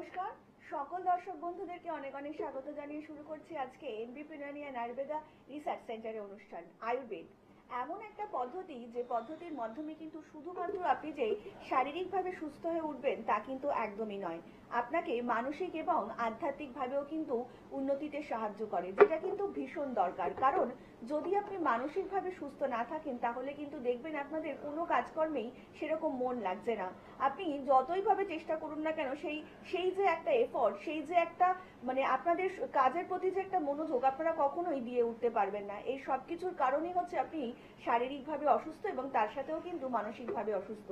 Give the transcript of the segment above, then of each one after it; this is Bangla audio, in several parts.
নমস্কার সকল দর্শক বন্ধুদেরকে অনেক অনেক স্বাগত জানিয়ে শুরু করছি আজকে এনবিপি ইউনানি অ্যান্ড আয়ুর্বেদা রিসার্চ সেন্টারের অনুষ্ঠান আয়ুর্বেদ। এমন একটা পদ্ধতি যে পদ্ধতির মাধ্যমে কিন্তু শুধুমাত্র আপনি যে শারীরিকভাবে সুস্থ হয়ে উঠবেন তা কিন্তু একদমই নয়, আপনাকে মানসিক এবং আধ্যাত্মিকভাবেও কিন্তু উন্নতিতে সাহায্য করে, যেটা কিন্তু ভীষণ দরকার। কারণ যদি আপনি মানসিকভাবে সুস্থ না থাকেন তাহলে কিন্তু দেখবেন আপনাদের কোনো কাজকর্মেই সেরকম মন লাগছে না। আপনি যতই ভাবে চেষ্টা করুন না কেন সেই সেই যে একটা এফর্ট, সেই যে একটা আপনাদের কাজের প্রতি যে একটা মনোযোগ আপনারা কখনোই দিয়ে উঠতে পারবেন না। এই সব কিছুর কারণই হচ্ছে আপনি শারীরিকভাবে অসুস্থ এবং তার সাথেও কিন্তু মানসিকভাবে অসুস্থ।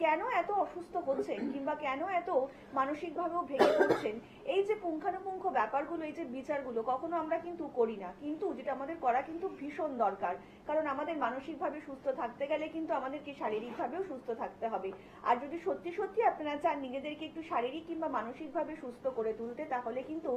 কেন এত অসুস্থ হচ্ছেন কিংবা কেন এত মানসিকভাবেও ভেঙে পড়ছেন, এই যে পুঙ্খানুপুঙ্খ ব্যাপারগুলো, এই যে বিচারগুলো কখনো আমরা কিন্তু করি না, কিন্তু যেটা আমাদের করা কিন্তু ভীষণ দরকার। কারণ আমাদের মানসিকভাবে সুস্থ থাকতে গেলে কিন্তু আমাদেরকে শারীরিকভাবেও সুস্থ থাকতে হবে। আর যদি সত্যি সত্যি আপনারা চান নিজেদেরকে একটু শারীরিক কিংবা মানসিকভাবে সুস্থ করে তুলতে, তাহলে কিন্তু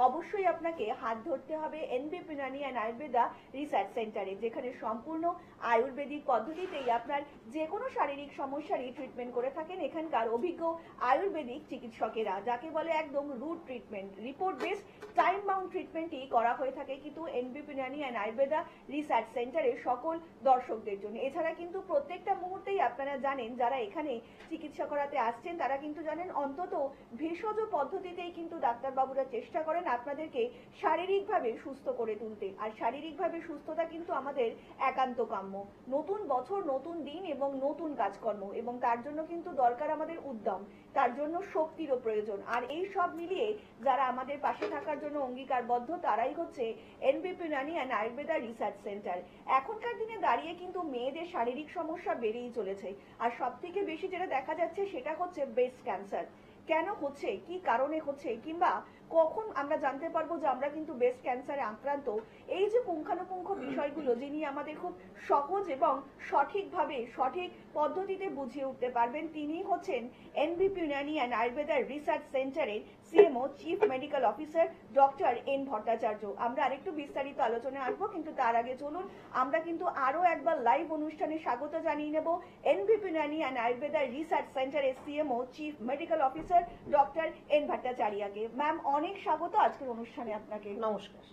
অবশ্যই আপনাকে হাত ধরতে হবে এনবিপি ইউনানি অ্যান্ড আয়ুর্বেদা রিসার্চ সেন্টারে, যেখানে সম্পূর্ণ আয়ুর্বেদিক পদ্ধতিতেই আপনার যে কোনো শারীরিক সমস্যারই ট্রিটমেন্ট করে থাকেন এখানকার অভিজ্ঞ আয়ুর্বেদিক চিকিৎসকেরা, যাকে বলে একদম root treatment, report based time bound ট্রিটমেন্টই করা হয়ে থাকে কিন্তু NBP Unani and Ayurveda research সেন্টারে সকল দর্শকদের জন্য। এছাড়া কিন্তু প্রত্যেকটা মুহূর্তেই আপনারা জানেন, যারা এখানে চিকিৎসা করাতে আসছেন তারা কিন্তু জানেন অন্তত ভেষজ পদ্ধতিতেই কিন্তু ডাক্তারবাবুরা চেষ্টা করেন আপনাদেরকে শারীরিকভাবে সুস্থ করে তুলতে। আর শারীরিকভাবে সুস্থতা কিন্তু আমাদের একান্ত কাম্য। নতুন বছর, নতুন দিন এবং নতুন কাজকর্ম, এবং তার জন্য কিন্তু দরকার আমাদের উদ্যম, তার জন্য শক্তিরও প্রয়োজন। আর এই সব মিলিয়ে যারা আমাদের পাশে থাকার জন্য অঙ্গীকারবদ্ধ তারাই হচ্ছে এনবিপি Unani and Ayurveda research centre. এখনকার দিনে দাঁড়িয়ে কিন্তু মেয়েদের শারীরিক সমস্যা বেড়েই চলেছে, আর সব থেকে বেশি যেটা দেখা যাচ্ছে সেটা হচ্ছে ব্রেস্ট ক্যান্সার। কেন হচ্ছে, কি কারণে হচ্ছে, কিংবা কখন আমরা জানতে পারবো যে আমরা কিন্তু ব্রেস্ট ক্যান্সারে আক্রান্ত, এই যে পুঙ্খানুপুঙ্খ বিষয়গুলো যিনি আমাদের খুব সহজ এবং সঠিকভাবে সঠিক পদ্ধতিতে বুঝিয়ে উঠতে পারবেন, তিনি হচ্ছেন NBP Unani and Ayurveda research সেন্টারের CMO chief medical officer doctor N Bhattacharya. আমরা আরেকটু বিস্তারিত আলোচনায় আসবো, কিন্তু তার আগে চলুন আমরা কিন্তু আরো একবার লাইভ অনুষ্ঠানে স্বাগত জানিয়ে নেব NBP Unani and Ayurveda research সেন্টারের CMO chief medical officer doctor N ভট্টাচার্যকে। ম্যাম অনেক স্বাগত আজকের অনুষ্ঠানে আপনাকে। নমস্কার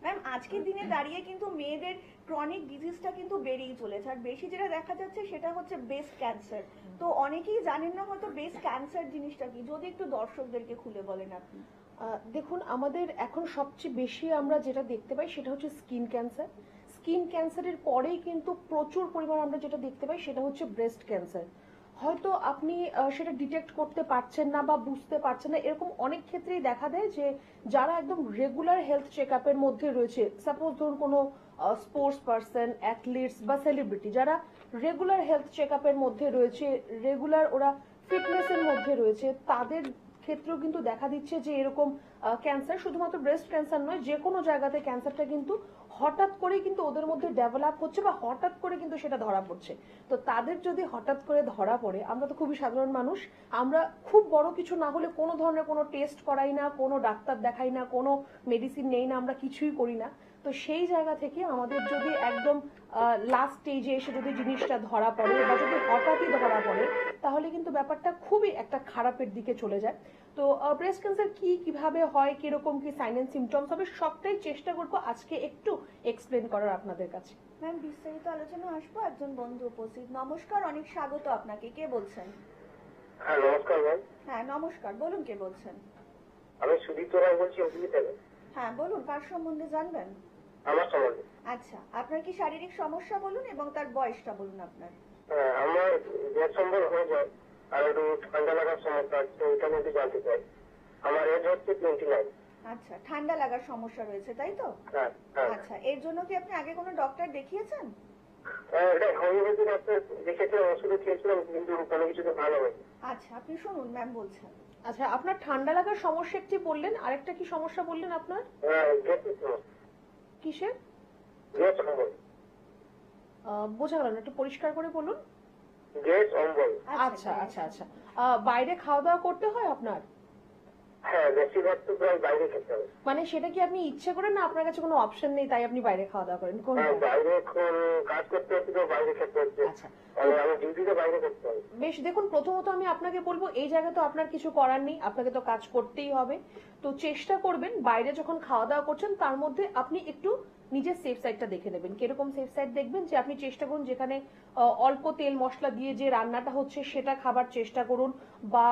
ম্যাম, আজকের দিনে দাঁড়িয়ে কিন্তু মেয়েদের ক্রনিক ডিজিজটা কিন্তু বেড়েই চলেছে, আর বেশি যেটা দেখা যাচ্ছে সেটা হচ্ছে ব্রেস্ট ক্যান্সার। তো অনেকেই জানেন না হয়তো ব্রেস্ট ক্যান্সার জিনিসটা কি, যদি একটু দর্শকদেরকে খুলে বলেন আপনি। দেখুন, আমাদের এখন সবচেয়ে বেশি আমরা যেটা দেখতে পাই সেটা হচ্ছে স্কিন ক্যান্সার। স্কিন ক্যান্সারের পরেই কিন্তু প্রচুর পরিমাণ আমরা যেটা দেখতে পাই সেটা হচ্ছে ব্রেস্ট ক্যান্সার। হয়তো আপনি সেটা ডিটেক্ট করতে পারছেন না বা বুঝতে পারছেন না, এরকম অনেক ক্ষেত্রেই দেখা দেয় যে যারা একদম রেগুলার হেলথ চেক আপের মধ্যে রয়েছে, সাপোজ ধরুন কোনো স্পোর্টস পার্সন, অ্যাথলিটস বা সেলিব্রিটি যারা রেগুলার হেলথ চেক আপের মধ্যে রয়েছে, রেগুলার ওরা ফিটনেসের মধ্যে রয়েছে, তাদের ক্ষেত্রেও কিন্তু দেখা দিচ্ছে যে এরকম ক্যান্সার, শুধুমাত্র ব্রেস্ট ক্যান্সার নয়, যে কোনো জায়গাতে ক্যান্সারটা কিন্তু হঠাৎ করে কিন্তু ওদের মধ্যে ডেভেলপ হচ্ছে বা হঠাৎ করে কিন্তু সেটা ধরা পড়ছে। তো তাদের যদি হঠাৎ করে ধরা পড়ে, আমরা তো খুবই সাধারণ মানুষ, আমরা খুব বড় কিছু না হলে কোনো ধরনের কোনো টেস্ট করাই না, কোনো ডাক্তার দেখাই না, কোনো মেডিসিন নেই না, আমরা কিছুই করি না। তো সেই জায়গা থেকে আমাদের যদি একদম লাস্ট স্টেজে এসে যদি জিনিসটা ধরা পড়ে বা যদি হঠাৎই ধরা পড়ে, তাহলে কিন্তু ব্যাপারটা খুবই একটা খারাপের দিকে চলে যায়। তো ব্রেস্ট ক্যান্সার কি, কিভাবে হয়, কিরকম কি সাইন এন্ড সিমটমস হবে, সবটাই চেষ্টা করবো আজকে একটু এক্সপ্লেন করার আপনাদের কাছে। ম্যাম বিস্তারিত আলোচনা আসবো, একজন বন্ধু উপস্থিত। নমস্কার, অনেক স্বাগত আপনাকে। কে বলছেন? হ্যাঁ নমস্কার ম্যাম। হ্যাঁ নমস্কার, বলুন কে বলছেন? আমি সুদীপ্ত রায় বলছি হুগলি থেকে। হ্যাঁ বলুন, কার সম্বন্ধে জানবেন? আমার সম্বন্ধে। আচ্ছা, আপনার কি শারীরিক সমস্যা বলুন এবং তার বয়সটা বলুন আপনার। হ্যাঁ, আমার গ্যাস সম্বল হয়ে যায় আর একটু ঠান্ডা লাগার সমস্যা আছে, ওইটা নিয়ে একটু জানতে চাই। আমার এজ হচ্ছে 29। আচ্ছা, ঠান্ডা লাগার সমস্যা রয়েছে তাই তো? হ্যাঁ হ্যাঁ। আচ্ছা, এর জন্য কি আপনি আগে কোনো ডক্টর দেখিয়েছেন? এটা হোমিওপ্যাথি ডাক্তার দেখেছিলাম, ওষুধ খেয়েছিলাম, কিন্তু কোনো কিছুতে ভালো হয়নি। আচ্ছা, আপনি শুনুন ম্যাম বলছেন। আচ্ছা, আপনার ঠান্ডা লাগার সমস্যা একটি বললেন, আরেকটা কি সমস্যা বললেন আপনার? হ্যাঁ, গ্যাসের সমস্যা। কিসের? গ্যাস অম্বল। বোঝা গেল না, একটু পরিষ্কার করে বলুন। গ্যাস অম্বল। আচ্ছা আচ্ছা আচ্ছা, বাইরে খাওয়া দাওয়া করতে হয় আপনার? হ্যাঁ, বেশিরভাগ তো প্রায় বাইরে খেতে হবে। মানে সেটা কি আপনি ইচ্ছে করেন, না আপনার কাছে কোনো অপশন নেই তাই আপনি বাইরে খাওয়া দাওয়া করেন, কোনটা? হ্যাঁ, বাইরে এখন কাজ করতে হচ্ছে তো বাইরে খেতে হচ্ছে। আচ্ছা, মানে আমি ডিউটিতে বাইরে করতে হবে। বেশ, দেখুন প্রথমত আমি আপনাকে বলবো এই জায়গায় তো আপনার কিছু করার নেই, আপনাকে তো কাজ করতেই হবে। তো চেষ্টা করবেন বাইরে যখন খাওয়া দাওয়া করছেন তার মধ্যে আপনি একটু নিজের সেফ সাইডটা দেখে নেবেন। কিরকম সেফ সাইড দেখবেন, যে আপনি চেষ্টা করুন যেখানে অল্প তেল মশলা দিয়ে যে রান্নাটা হচ্ছে সেটা খাবার চেষ্টা করুন, বা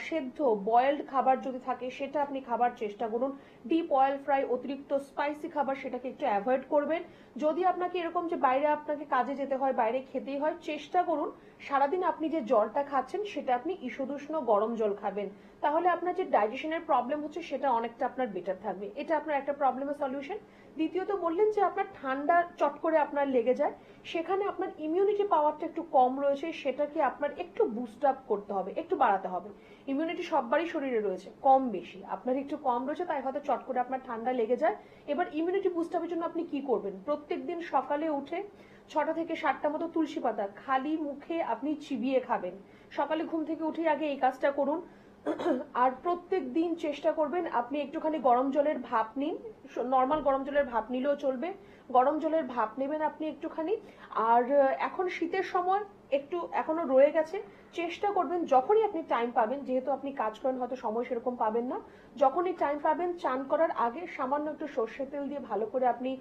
সেদ্ধ বয়েলড খাবার যদি থাকে সেটা আপনি খাবার চেষ্টা করুন। ডিপ অয়েল ফ্রাই অতিরিক্ত স্পাইসি খাবার সেটাকে একটু অ্যাভয়েড করবেন। যদি আপনাকে এরকম যে বাইরে আপনাকে কাজে যেতে হয়, বাইরে খেতেই হয়, চেষ্টা করুন সারাদিন আপনি যে জলটা খাচ্ছেন সেটা আপনি ঈষদুষ্ণ গরম জল খাবেন। তাহলে আপনার যে ডাইজেশনের প্রবলেম হচ্ছে সেটা অনেকটা আপনার বেটার থাকবে। এটা আপনার একটা প্রবলেমের সলিউশন। দ্বিতীয়ত বললেন যে আপনার ঠান্ডা চট করে আপনার লেগে যায়, সেখানে আপনার ইমিউনিটি পাওয়ারটা একটু কম রয়েছে, সেটাকে আপনার একটু বুস্ট আপ করতে হবে, একটু বাড়াতে হবে। ইমিউনিটি সববারই শরীরে রয়েছে, কম বেশি আপনার একটু কম রয়েছে, তাই হয়তো চট করে আপনার ঠান্ডা লেগে যায়। এবার ইমিউনিটি বুস্ট আপের জন্য আপনি কি করবেন, প্রত্যেকদিন সকালে উঠে 6টা থেকে 7টা মতো তুলসী পাতা খালি মুখে আপনি চিবিয়ে খাবেন। সকালে ঘুম থেকে উঠে আগে এই কাজটা করুন। আর প্রত্যেক দিন চেষ্টা করবেন আপনি একটুখানি গরম জলের ভাপ নিন। নর্মাল গরম জলের ভাপ নিলেও চলবে, গরম জলের ভাপ নেবেন আপনি একটুখানি। আর এখন শীতের সময় একটু এখনো রয়ে গেছে, চেষ্টা করবেন যখনই আপনি টাইম পাবেন, যেহেতু আপনি কাজ করেন হয়তো সময় সেরকম পাবেন না, যখনই টাইম পাবেন চান করার আগে সামান্য একটু সর্ষের তেল দিয়ে ভালো করে আপনি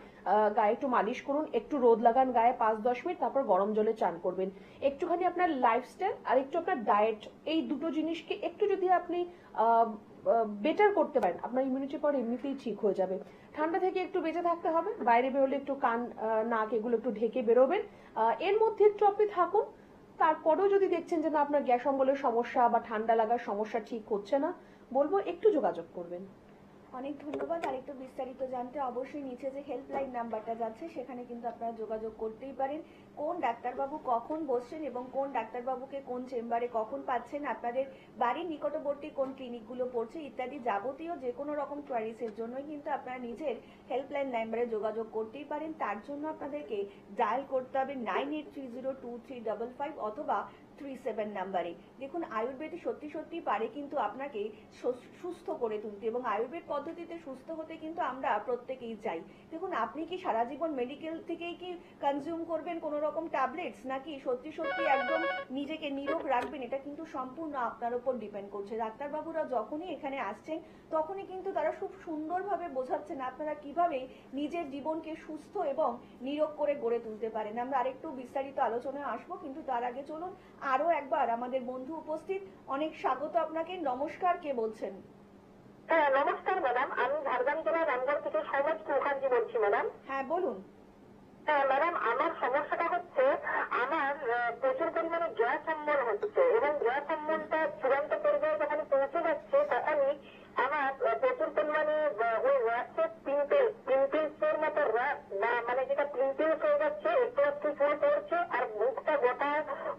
গায়ে একটু মালিশ করুন, একটু রোদ লাগান গায়ে 5-10 মিনিট, তারপর গরম জলে চান করবেন। একটুখানি আপনার লাইফস্টাইল আর একটু আপনার ডায়েট, এই দুটো জিনিসকে একটু যদি আপনি বেটার করতে পারেন, আপনার ইমিউনিটি পাওয়ার এমনিতেই ঠিক হয়ে যাবে। ঠান্ডা থেকে একটু বেঁচে থাকতে হবে, বাইরে বেরোলে একটু কান নাক এগুলো একটু ঢেকে বেরোবেন। এর মধ্যে একটু আপনি থাকুন। তারপরেও যদি দেখছেন যে না আপনার গ্যাস অম্বলের সমস্যা বা ঠান্ডা লাগার সমস্যা ঠিক হচ্ছে না, বলবো একটু যোগাযোগ করবেন। অনেক ধন্যবাদ। আর একটু বিস্তারিত জানতে অবশ্যই নিচে যে হেল্পলাইন নাম্বারটা যাচ্ছে সেখানে কিন্তু আপনারা যোগাযোগ করতেই পারেন। কোন ডাক্তারবাবু কখন বসছেন এবং কোন ডাক্তারবাবুকে কোন চেম্বারে কখন পাচ্ছেন, আপনাদের বাড়ির নিকটবর্তী কোন ক্লিনিকগুলো পড়ছে ইত্যাদি যাবতীয় যে কোনো রকম কোয়ারিজের জন্যই কিন্তু আপনারা নিজের হেল্পলাইন নাম্বারে যোগাযোগ করতেই পারেন। তার জন্য আপনাদেরকে ডায়াল করতে হবে 98302355 অথবা 37 নাম্বারে। দেখুন আয়ুর্বেদ সত্যি সত্যি পারে কিন্তু আপনাকে সুস্থ করে তুলতে, এবং আয়ুর্বেদ পদ্ধতিতে সুস্থ হতে কিন্তু আমরা প্রত্যেকেই চাই। দেখুন আপনি কি সারা জীবন মেডিকেল থেকেই কি কনজিউম করবেন কোনো রকম ট্যাবলেটস, নাকি সত্যি সত্যি একদম নিজেকে নিরোগ রাখবেন, এটা কিন্তু সম্পূর্ণ আপনার উপর ডিপেন্ড করছে। ডাক্তারবাবুরা যখনই এখানে আসছেন তখনই কিন্তু তারা খুব সুন্দরভাবে বোঝাচ্ছেন আপনারা কিভাবে নিজের জীবনকে সুস্থ এবং নিরোগ করে গড়ে তুলতে পারেন। আমরা আরেকটু বিস্তারিত আলোচনায় আসবো, কিন্তু তার আগে চলুন আরো একবার আমাদের বন্ধু উপস্থিত, অনেক স্বাগত আপনাকে। নমস্কার, কে বলছেন? হ্যাঁ, নমস্কার ম্যাডাম, আমি ঝাড়গ্রাম জেলার রামগড় থেকে সমাজ মুখার্জি বলছি ম্যাডাম। হ্যাঁ বলুন। হ্যাঁ ম্যাডাম, আমার সমস্যাটা হচ্ছে আমার প্রচুর পরিমাণে গ্যাস অম্বল হচ্ছে, এবং গ্যাস অম্বলটা চূড়ান্ত পর্যায়ে যখন পৌঁছে যাচ্ছে তখনই আমার প্রচুর পরিমাণে ওই র্যাশের পিম্পলসের মতো র্যাশ, মানে যেটা পিম্পলস হয়ে যাচ্ছে, একটু একটু চুল পড়ছে আর মুখটা গোটা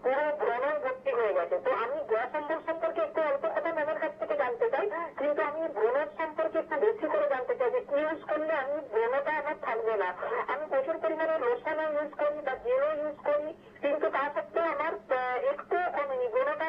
পুরো ব্রণ ভর্তি হয়ে গেছে। তো আমি গ্যাস অম্বল সম্পর্কে একটু অল্প কথা ম্যামের কাছ থেকে জানতে চাই, কিন্তু আমি ব্রণের সম্পর্কে একটু বেশি করে জানতে চাই যে কি ইউজ করলে আমি ব্রণটা আমার থাকবে না। আমি প্রচুর পরিমাণে লোশনও ইউজ করি বা জেলও ইউজ করি, কিন্তু তা সত্ত্বেও আমার একটু কমেনি, ব্রণটা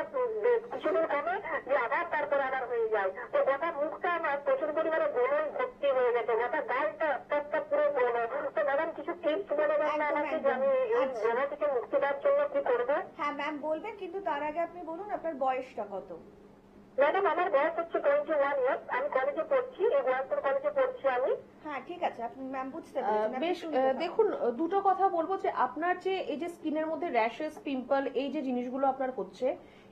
কিছুদিন কমে যে আবার তারপরে আবার হয়ে যায়। তো গোটা মুখটা আমার প্রচুর পরিমাণে ব্রণ ভর্তি হয়ে গেছে, গোটা গালটা একটা পুরো ব্রণ। তো ম্যাডাম কিছু টিপস বলে দেন না আমাকে যে আমি এই ব্রণ থেকে মুক্তি পাওয়ার জন্য কি করবো? হ্যাঁ ম্যাম বলবেন, কিন্তু তার আগে আপনি বলুন আপনার বয়সটা কত? ম্যাডাম আমার বয়স হচ্ছে 21 ইয়ার্স, আমি কলেজে পড়ছি, এই বয়সের কলেজে পড়ছি আমি। হ্যাঁ ঠিক আছে, আপনি ম্যাম বুঝতে পেরেছেন। আপনি বেশ, শুনতে পারেন। দেখুন দুটো কথা বলবো, যে আপনার যে এই যে স্কিনের মধ্যে র্যাশেস পিম্পল এই যে জিনিসগুলো আপনার হচ্ছে,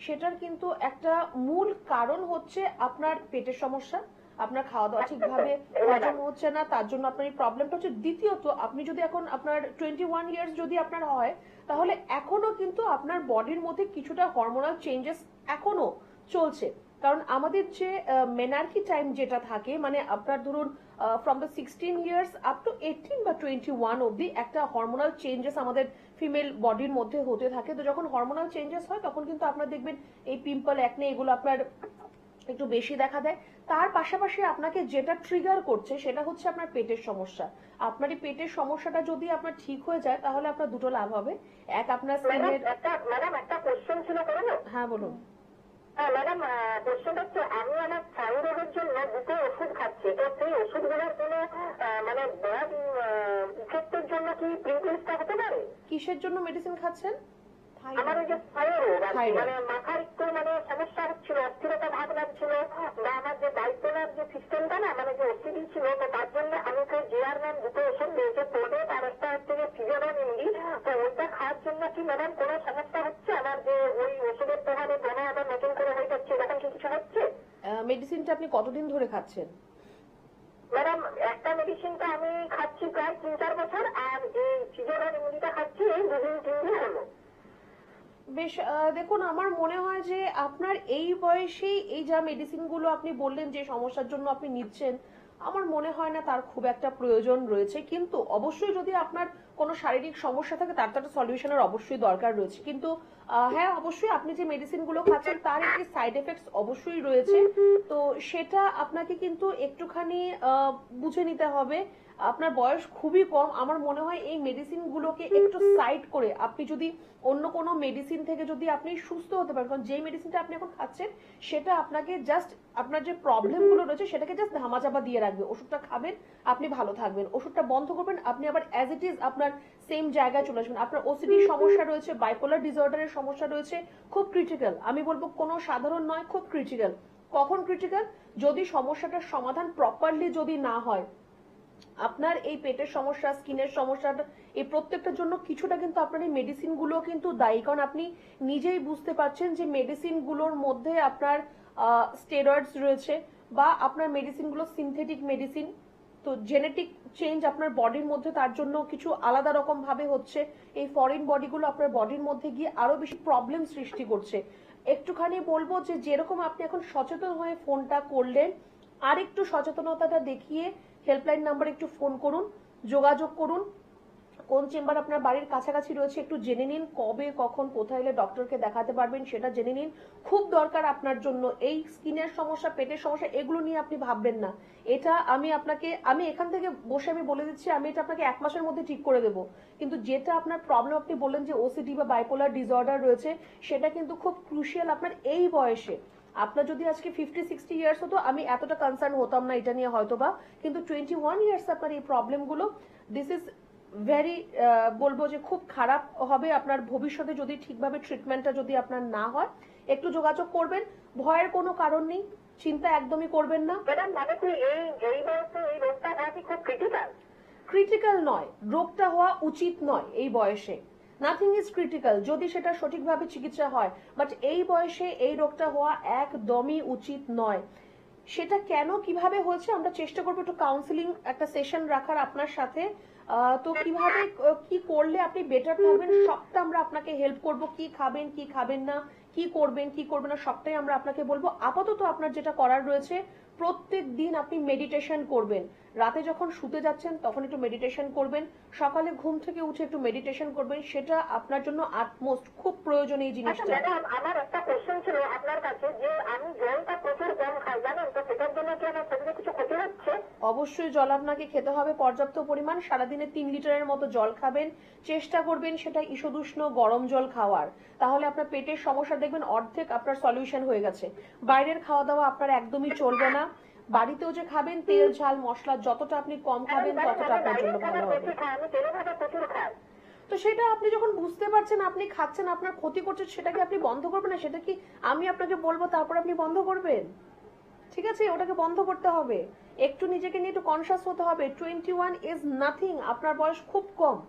সেটার কিন্তু একটা মূল কারণ হচ্ছে আপনার পেটের সমস্যা, আপনার খাওয়া দাওয়া ঠিকভাবে হজম হচ্ছে না, তার জন্য আপনার এই প্রবলেমটা হচ্ছে। দ্বিতীয়ত আপনি যদি এখন আপনার 21 ইয়ার্স যদি আপনার হয়, তাহলে এখনো কিন্তু আপনার বডির মধ্যে কিছুটা হরমোনাল চেঞ্জেস এখনো চলছে। কারণ আমাদের যে মেনার্কি টাইম যেটা থাকে, মানে আপনার ধরুন from the 16 years up to 18 বা 21 অব্দি একটা হরমোনাল চেঞ্জেস আমাদের ফিমেল বডির মধ্যে হতে থাকে। তো যখন হরমোনাল চেঞ্জেস হয় তখন কিন্তু আপনার দেখবেন এই পিম্পল একনে এগুলো আপনার একটু বেশি দেখা দেয়। তার পাশাপাশি আপনাকে যেটা ট্রিগার করছে সেটা হচ্ছে আপনার পেটের সমস্যা। আপনার এই পেটের সমস্যাটা যদি আপনার ঠিক হয়ে যায় তাহলে আপনার দুটো লাভ হবে। এক, আপনার স্কিনের। ম্যাডাম একটা কোশ্চেন ছিল, করবো? হ্যাঁ বলুন। হ্যাঁ ম্যাডাম, কোশ্চেনটা হচ্ছে আমি আমার থাইরয়েডের জন্য দুটো ওষুধ খাচ্ছি, তো সেই ওষুধগুলোর কোনো মানে ব্যাড ইফেক্টের জন্য কি পিম্পলসটা হতে পারে? কিসের জন্য মেডিসিন খাচ্ছেন? আমার ওই যে থাইরয়েড আর কি, Thyroid. মানে মাথার একটু মানে সমস্যা হচ্ছিল, অস্থিরতা ভাব লাগছিল, বা আমার যে বাইপোলার যে সিস্টেমটা না, মানে যে ওসিডি ছিল, তো তার জন্য আমি তো জিআর ম্যাম দুটো ওষুধ দিয়েছে, প্রোডেট আর একটা হচ্ছে যে ফিজিওলন ইন্ডি, তো ওইটা খাওয়ার জন্য কি ম্যাডাম কোনো সমস্যা হচ্ছে? আমার যে ওই ওষুধের প্রভাবে বনে আবার নতুন করে হয়ে যাচ্ছে, এরকম কি কিছু হচ্ছে? মেডিসিনটা আপনি কতদিন ধরে খাচ্ছেন? ম্যাডাম একটা মেডিসিনটা আমি খাচ্ছি প্রায় 3-4 বছর, আর এই ফিজিওলন ইন্ডিটা খাচ্ছি এই 2-3 দিন হলো। বেশ, দেখুন আমার মনে হয় যে আপনার এই বয়সেই এই যা মেডিসিনগুলো আপনি বললেন যে সমস্যার জন্য আপনি নিচ্ছেন, আমার মনে হয় না তার খুব একটা প্রয়োজন রয়েছে। কিন্তু অবশ্যই যদি আপনার কোনো শারীরিক সমস্যা থাকে তার তো একটা সলিউশনের অবশ্যই দরকার রয়েছে। কিন্তু হ্যাঁ, অবশ্যই আপনি যে মেডিসিনগুলো খাচ্ছেন তার একটি সাইড এফেক্টস অবশ্যই রয়েছে। তো সেটা আপনাকে কিন্তু একটুখানি বুঝে নিতে হবে। আপনার বয়স খুবই কম, আমার মনে হয় এই মেডিসিনগুলোকে একটু সাইড করে আপনি যদি অন্য কোনো মেডিসিন থেকে যদি আপনি সুস্থ হতে পারেন, কারণ যে মেডিসিনটা আপনি এখন খাচ্ছেন সেটা আপনাকে জাস্ট আপনার যে প্রবলেমগুলো রয়েছে সেটাকে জাস্ট ধামাচাপা দিয়ে রাখবে। ওষুধটা খাবেন, আপনি ভালো থাকবেন, ওষুধটা বন্ধ করবেন, আপনি আবার অ্যাজ ইট ইজ আপনার সেম জায়গায় চলে আসবেন। আপনার ওসিডি সমস্যা রয়েছে, বাইপোলার ডিসঅর্ডারের সমস্যা রয়েছে, খুব ক্রিটিক্যাল, আমি বলবো কোনো সাধারণ নয়, খুব ক্রিটিক্যাল। কখন ক্রিটিক্যাল? যদি সমস্যাটার সমাধান প্রপারলি যদি না হয়, আপনার এই পেটের সমস্যা, স্কিনের সমস্যাটা, এই প্রত্যেকটার জন্য কিছুটা কিন্তু আপনার এই মেডিসিন গুলো কিন্তু দায়ী। কারণ আপনি নিজেই বুঝতে পারছেন যে মেডিসিন গুলোর মধ্যে আপনার স্টেরয়েডস রয়েছে, বা আপনার মেডিসিন গুলো সিনথেটিক মেডিসিন, তো জেনেটিক চেঞ্জ আপনার বডির মধ্যে তার জন্য কিছু আলাদা রকম ভাবে হচ্ছে। এই ফরেন বডিগুলো আপনার বডির মধ্যে গিয়ে আরো বেশি প্রবলেম সৃষ্টি করছে। একটুখানি বলবো যে যেরকম আপনি এখন সচেতন হয়ে ফোনটা করলেন, আর একটু সচেতনতাটা দেখিয়ে হেল্পলাইন নাম্বার একটু ফোন করুন, যোগাযোগ করুন। কোন চেম্বার আপনার বাড়ির কাছাকাছি রয়েছে একটু জেনে নিন, কবে কখন কোথায় এলে ডক্টরকে দেখাতে পারবেন সেটা জেনে নিন। খুব দরকার আপনার জন্য। এই স্কিনের সমস্যা, পেটের সমস্যা, এগুলো নিয়ে আপনি ভাববেন না। এটা আমি এখান থেকে বসে আমি বলে দিচ্ছি, আমি এটা আপনাকে 1 মাসের মধ্যে ঠিক করে দেবো। কিন্তু যেটা আপনার প্রবলেম, আপনি বললেন যে ওসিডি বা বাইপোলার ডিসঅর্ডার রয়েছে, সেটা কিন্তু খুব ক্রুশিয়াল আপনার এই বয়সে। আপনার যদি আজকে 50-60 ইয়ার্স হতো আমি এতটা কনসার্ন হতাম না এটা নিয়ে হয়তোবা, কিন্তু 21 ইয়ার্স আপনার এই প্রবলেমগুলো, দিস ইজ ভেরি, বলবো যে খুব খারাপ হবে আপনার ভবিষ্যতে যদি ঠিকভাবে ট্রিটমেন্টটা যদি আপনার না হয়। একটু যোগাযোগ করবেন, ভয়ের কোনো কারণ নেই, চিন্তা একদমই করবেন না। ম্যাডাম মানে কি এই বয়সে এই রোগটা হওয়া কি খুব ক্রিটিক্যাল? ক্রিটিক্যাল নয়, রোগটা হওয়া উচিত নয় এই বয়সে। নাথিং ইজ ক্রিটিক্যাল যদি সেটা সঠিকভাবে চিকিৎসা হয়, বাট এই বয়সে এই রোগটা হওয়া একদমই উচিত নয়। সেটা কেন কিভাবে হয়েছে আমরা চেষ্টা করবো একটু কাউন্সিলিং একটা সেশন রাখার আপনার সাথে। তো কিভাবে কি করলে আপনি বেটার থাকবেন সবটা আমরা আপনাকে হেল্প করব। কি খাবেন, কি খাবেন না, কি করবেন, কি করবেন না, সবটাই আমরা আপনাকে বলবো। আপাতত আপনার যেটা করার রয়েছে, প্রত্যেক দিন আপনি মেডিটেশন করবেন। রাতে যখন শুতে যাচ্ছেন তখন একটু মেডিটেশন করবেন, সকালে ঘুম থেকে উঠে একটু মেডিটেশন করবেন। সেটা আপনার জন্য আটমোস্ট খুব প্রয়োজন এই আচ্ছা জিনিসটা। ম্যাডাম, আমার একটা কোশ্চেন ছিল আপনার কাছে, যে আমি জলটা প্রচুর কম খাই জানেন, তো সেটার জন্য কি আমার শরীরে কিছু ক্ষতি হচ্ছে? অবশ্যই জল আপনাকে খেতে হবে পর্যাপ্ত পরিমাণ। সারাদিনে 3 লিটারের মতো জল খাবেন। চেষ্টা করবেন সেটা ঈষদুষ্ণ গরম জল খাওয়ার, তাহলে আপনার পেটের সমস্যা দেখবেন অর্ধেক আপনার সলিউশন হয়ে গেছে। বাইরের খাওয়া দাওয়া আপনার একদমই চলবে না। বাড়িতেও যে খাবেন তেল ঝাল মশলা যতটা আপনি কম খাবেন ততটা আপনার জন্য ভালো হবে। আমি তেলে ভাজা প্রচুর খাই। তো সেটা আপনি যখন বুঝতে পারছেন আপনি খাচ্ছেন, আপনার ক্ষতি করছে, সেটাকে আপনি বন্ধ করবেন না? সেটা কি আমি আপনাকে বলবো তারপর আপনি বন্ধ করবেন? ঠিক আছে, ওটাকে বন্ধ করতে হবে। একটু নিজেকে নিয়ে একটু কনসিয়াস হতে হবে। 21 ইজ নাথিং, আপনার বয়স খুব কম।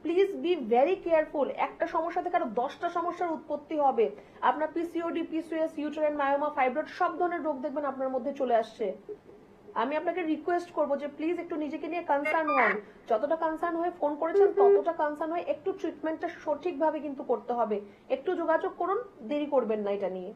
Please be very careful. একটা সমস্যা থেকে আরো 10টা সমস্যার উৎপত্তি হবে। আপনার PCOD, PCOS, uterine myoma, fibroid, সব ধরনের রোগ দেখবেন আপনার মধ্যে চলে আসছে। আমি আপনাকে রিকোয়েস্ট করবো যে প্লিজ একটু নিজেকে নিয়ে কনসার্ন হন। যতটা কনসার্ন হয়ে ফোন করেছেন ততটা কনসার্ন হয়ে একটু ট্রিটমেন্টটা সঠিকভাবে কিন্তু করতে হবে। একটু যোগাযোগ করুন, দেরি করবেন না এটা নিয়ে।